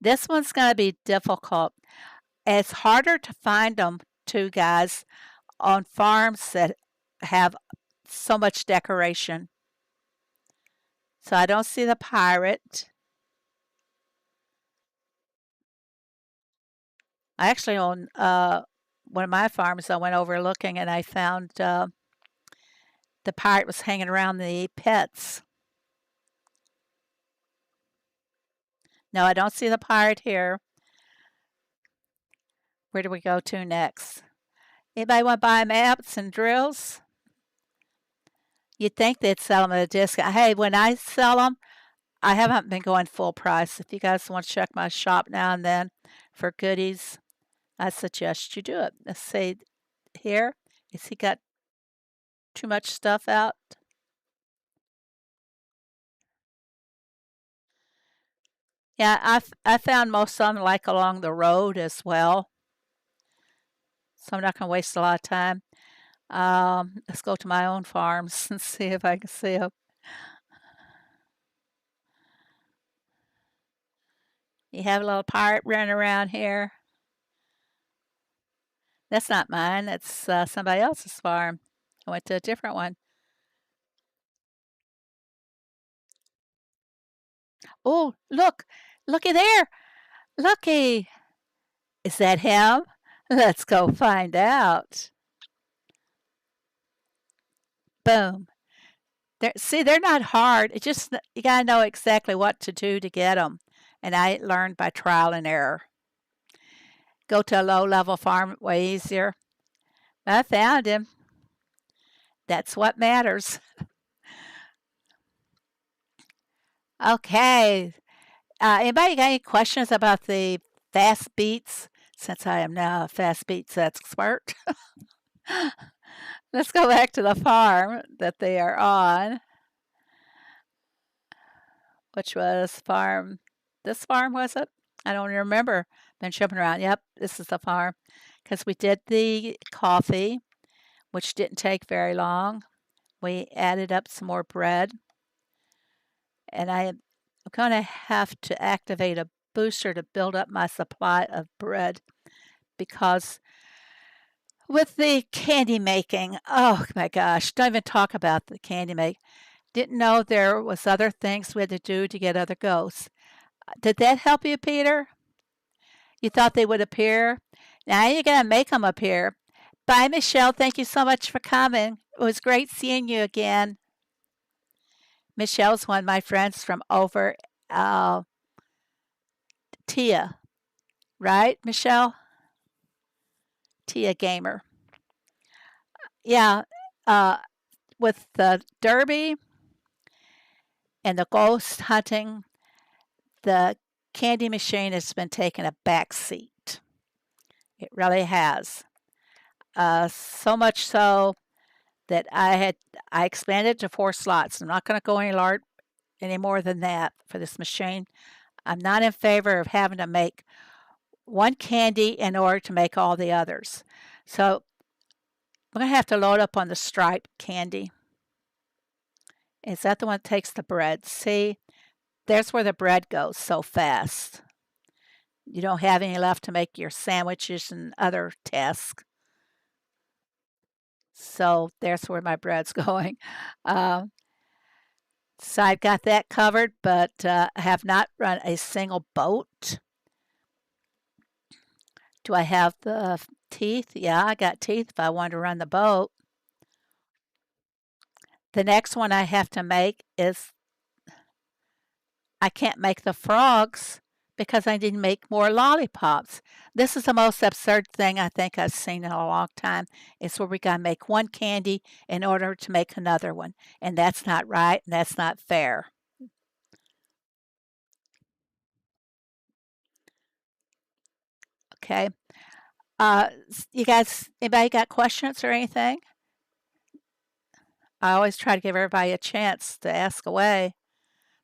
This one's going to be difficult. It's harder to find them too, guys, on farms that have so much decoration. So I don't see the pirate. I actually own one of my farms. I went over looking, and I found the pirate was hanging around the pets. No, I don't see the pirate here. Where do we go to next? Anybody want to buy maps and drills? You'd think they'd sell them at a discount. Hey, when I sell them, I haven't been going full price. If you guys want to check my shop now and then for goodies, I suggest you do it. Let's see here. Has he got too much stuff out? Yeah, I found most of them like along the road as well. So I'm not going to waste a lot of time. Let's go to my own farms and see if I can see them. You have a little pirate running around here. That's not mine. That's somebody else's farm. I went to a different one. Oh, look. Looky there. Looky. Is that him? Let's go find out. Boom. They're not hard. It just you gotta know exactly what to do to get them. And I learned by trial and error. Go to a low-level farm way easier. I found him. That's what matters. Okay. Anybody got any questions about the fast beats? Since I am now a fast beats expert. Let's go back to the farm that they are on, which was this farm was it? I don't remember. Been jumping around. Yep, this is the farm. Because we did the coffee, which didn't take very long. We added up some more bread. And I'm going to have to activate a booster to build up my supply of bread because With the candy making, oh my gosh, don't even talk about the candy make. Didn't know there was other things we had to do to get other ghosts. Did that help you, Peter? You thought they would appear? Now you're going to make them appear. Bye, Michelle. Thank you so much for coming. It was great seeing you again. Michelle's one of my friends from over Tia, right, Michelle? Tia Gamer. Yeah, uh, with the derby and the ghost hunting, the candy machine has been taking a back seat. It really has. So much so that I expanded to 4 slots. I'm not going to go any more than that for this machine. I'm not in favor of having to make one candy in order to make all the others. So I'm going to have to load up on the striped candy. Is that the one that takes the bread? See, there's where the bread goes so fast. You don't have any left to make your sandwiches and other tasks. So there's where my bread's going. Um, so I've got that covered, but I have not run a single boat. Do I have the teeth? Yeah, I got teeth if I want to run the boat. The next one I have to make is I can't make the frogs because I didn't make more lollipops. This is the most absurd thing I think I've seen in a long time. It's where we got to make one candy in order to make another one. And that's not right and that's not fair. Okay. You guys, anybody got questions or anything? I always try to give everybody a chance to ask away.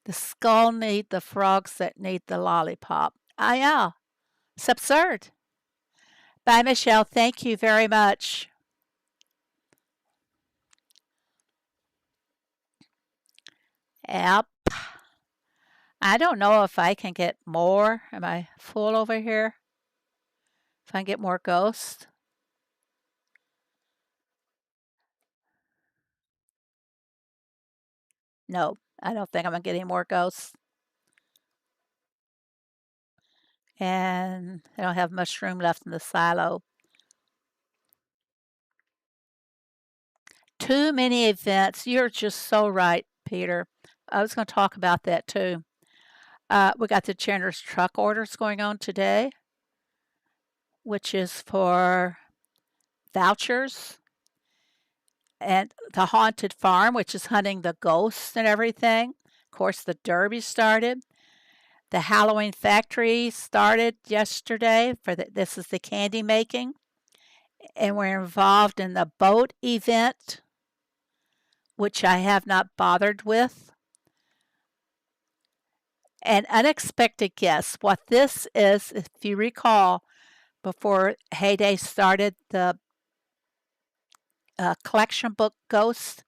The skull need the frogs that need the lollipop. Ah, yeah. It's absurd. Bye, Michelle. Thank you very much. Yep. I don't know if I can get more. Am I full over here? If I can get more ghosts? No, I don't think I'm going to get any more ghosts. And I don't have much room left in the silo. Too many events. You're just so right, Peter. I was going to talk about that too. We got the generous truck orders going on today, which is for vouchers, and the haunted farm, which is hunting the ghosts and everything. Of course, the derby started. The Halloween factory started yesterday this is the candy making, and we're involved in the boat event, which I have not bothered with. An unexpected guest. What this is, if you recall, before Heyday started the collection book ghosts,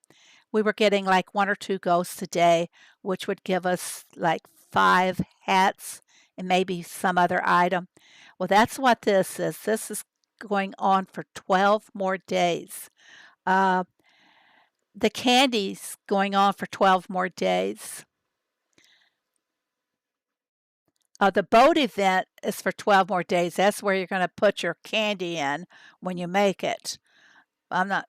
we were getting like 1 or 2 ghosts a day, which would give us like 5 hats and maybe some other item. Well, that's what this is. This is going on for 12 more days. Uh, the candy's going on for 12 more days. The boat event is for 12 more days. That's where you're going to put your candy in when you make it. I'm not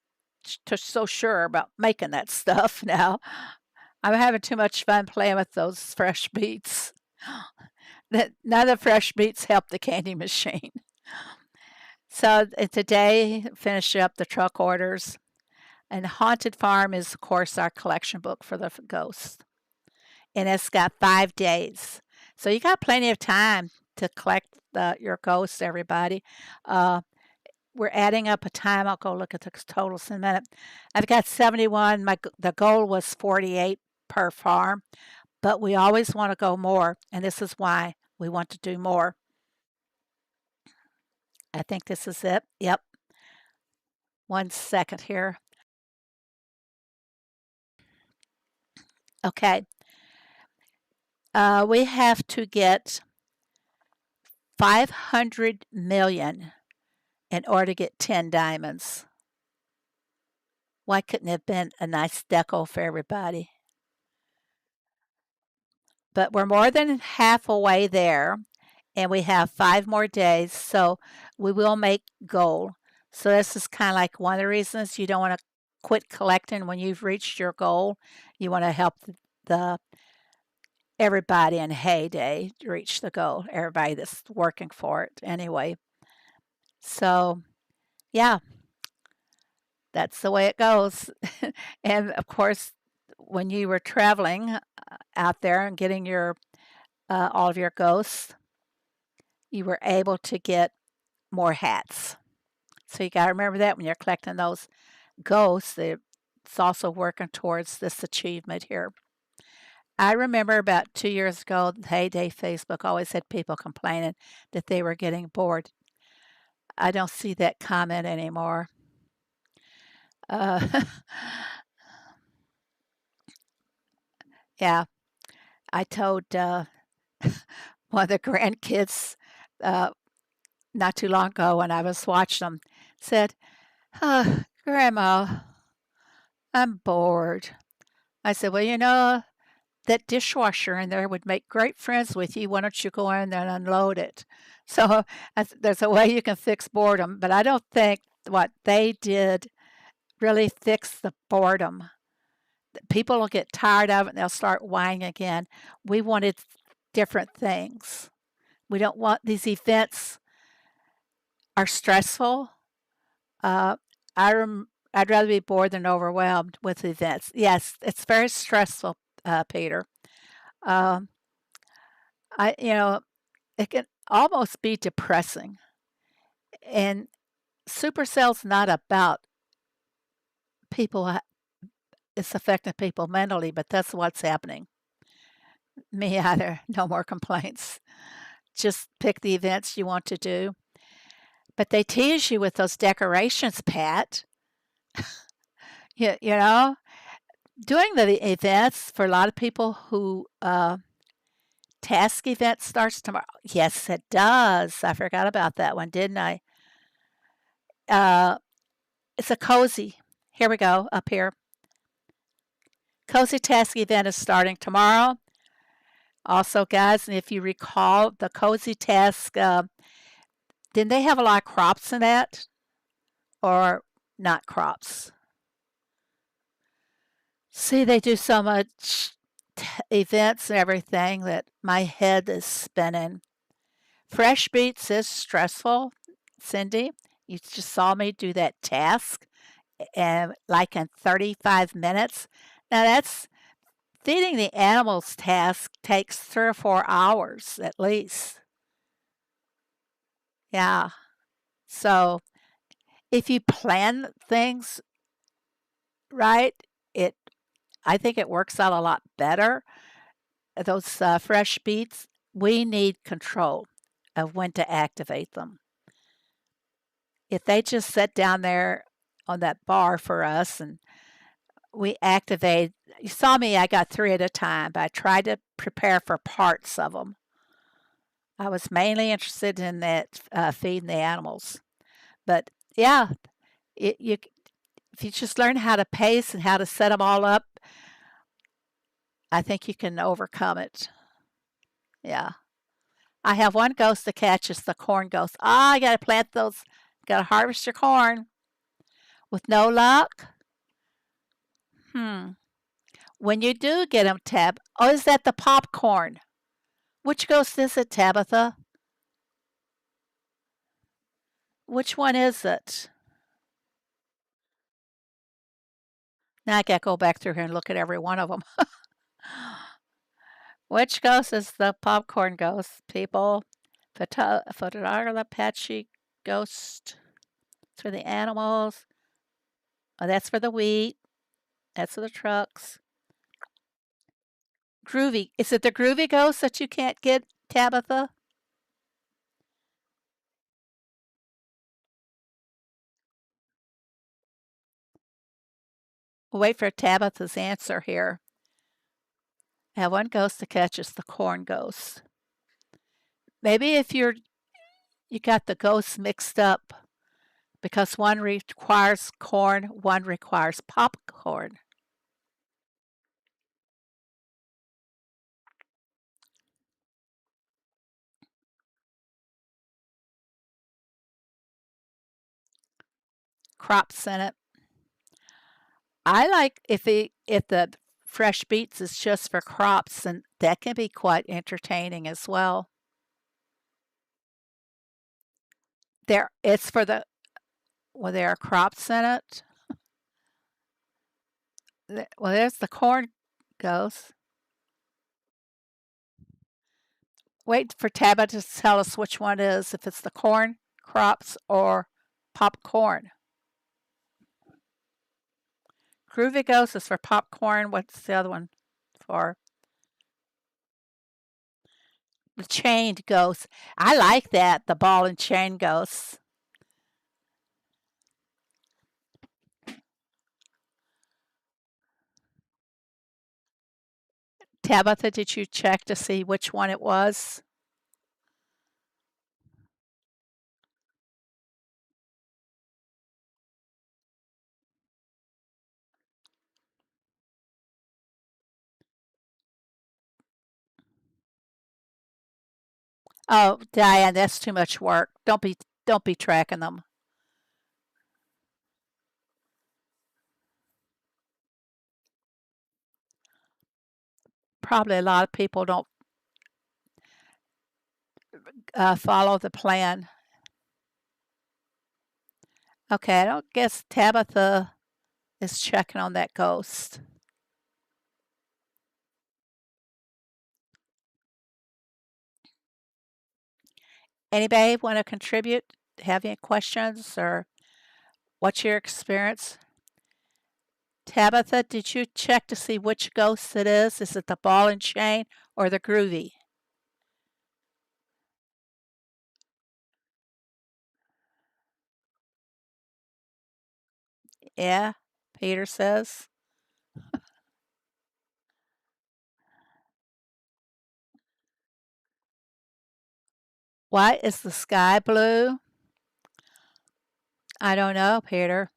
so sure about making that stuff now. I'm having too much fun playing with those fresh beets. None of the fresh beets help the candy machine. So today, finish up the truck orders. And Haunted Farm is, of course, our collection book for the ghosts. And it's got 5 days. So you got plenty of time to collect your ghosts, everybody. We're adding up a time. I'll go look at the totals in a minute. I've got 71. The goal was 48 per farm, but we always want to go more, and this is why we want to do more. I think this is it. Yep. 1 second here. Okay. We have to get 500 million in order to get 10 diamonds. Why couldn't it have been a nice deco for everybody? But we're more than halfway there, and we have 5 more days, so we will make goal. So this is kind of like one of the reasons you don't want to quit collecting when you've reached your goal. You want to help the everybody in heyday reach the goal, everybody that's working for it anyway. So, yeah, that's the way it goes. And of course, when you were traveling out there and getting your all of your ghosts, you were able to get more hats. So you got to remember that when you're collecting those ghosts, it's also working towards this achievement here. I remember about 2 years ago, the heyday Facebook always had people complaining that they were getting bored. I don't see that comment anymore. Uh, yeah, I told one of the grandkids uh, not too long ago when I was watching them, said, Grandma, I'm bored. I said, well, that dishwasher in there would make great friends with you. Why don't you go in there and unload it? So there's a way you can fix boredom, but I don't think what they did really fixed the boredom. People will get tired of it and they'll start whining again. We wanted different things. We don't want these events are stressful. Uh, I'd rather be bored than overwhelmed with events. Yes, it's very stressful, Peter. Um, it can almost be depressing. And Supercell's not about people. It's affecting people mentally, but that's what's happening. Me either. No more complaints. Just pick the events you want to do. But they tease you with those decorations, Pat. You know, doing the events for a lot of people who task event starts tomorrow. Yes, it does. I forgot about that one, didn't I? Uh, it's a cozy. Here we go, up here. Cozy task event is starting tomorrow. Also, guys, and if you recall, the cozy task, didn't they have a lot of crops in that? Or not crops? See, they do so much events and everything that my head is spinning. Fresh beets is stressful, Cindy. You just saw me do that task and like in 35 minutes. Now that's feeding the animals task takes 3 or 4 hours at least. Yeah. So if you plan things right, it I think it works out a lot better. Those fresh beets, we need control of when to activate them. If they just sit down there on that bar for us and we activate, you saw me, I got 3 at a time, but I tried to prepare for parts of them. I was mainly interested in that feeding the animals. But yeah, you if you just learn how to pace and how to set them all up, I think you can overcome it. Yeah. I have one ghost to catch. It's the corn ghost. Ah, I got to plant those. Got to harvest your corn. With no luck. Hmm. When you do get them, oh, is that the popcorn? Which ghost is it, Tabitha? Which one is it? Now I got to go back through here and look at every one of them. Which ghost is the popcorn ghost, people? Photographer Apache ghost. It's for the animals. Oh, that's for the wheat. That's for the trucks. Groovy. Is it the groovy ghost that you can't get, Tabitha? We'll wait for Tabitha's answer here. I have one ghost to catch. It's the corn ghost. Maybe if you got the ghosts mixed up, Because one requires corn, one requires popcorn. Crops in it. I like if the fresh beets is just for crops, and that can be quite entertaining as well. It's for the well, there are crops in it. Well, there's the corn goes. Wait for Taba to tell us which one it is, if it's the corn crops or popcorn. Groovy Ghost is for popcorn. What's the other one for? The chained ghost. I like that, the ball and chain ghosts. Tabitha, did you check to see which one it was? Oh, Diane, that's too much work. Don't be tracking them. Probably a lot of people don't follow the plan. Okay, I don't guess Tabitha is checking on that ghost. Anybody want to contribute? Have any questions or what's your experience? Tabitha, did you check to see which ghost it is? Is it the ball and chain or the groovy? Yeah, Peter says. Why is the sky blue? I don't know, Peter.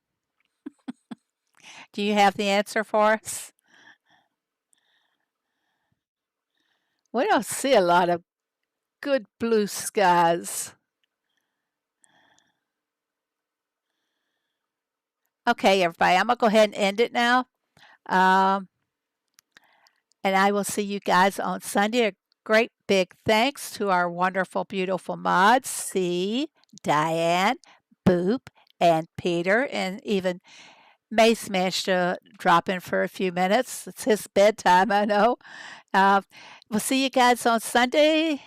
Do you have the answer for us? We don't see a lot of good blue skies. Okay, everybody, I'm going to go ahead and end it now. Um, and I will see you guys on Sunday. A great big thanks to our wonderful, beautiful mods, C, Diane, Boop, and Peter, and even Mace managed to drop in for a few minutes. It's his bedtime, I know. Uh, we'll see you guys on Sunday,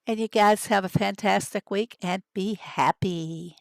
and you guys have a fantastic week and be happy.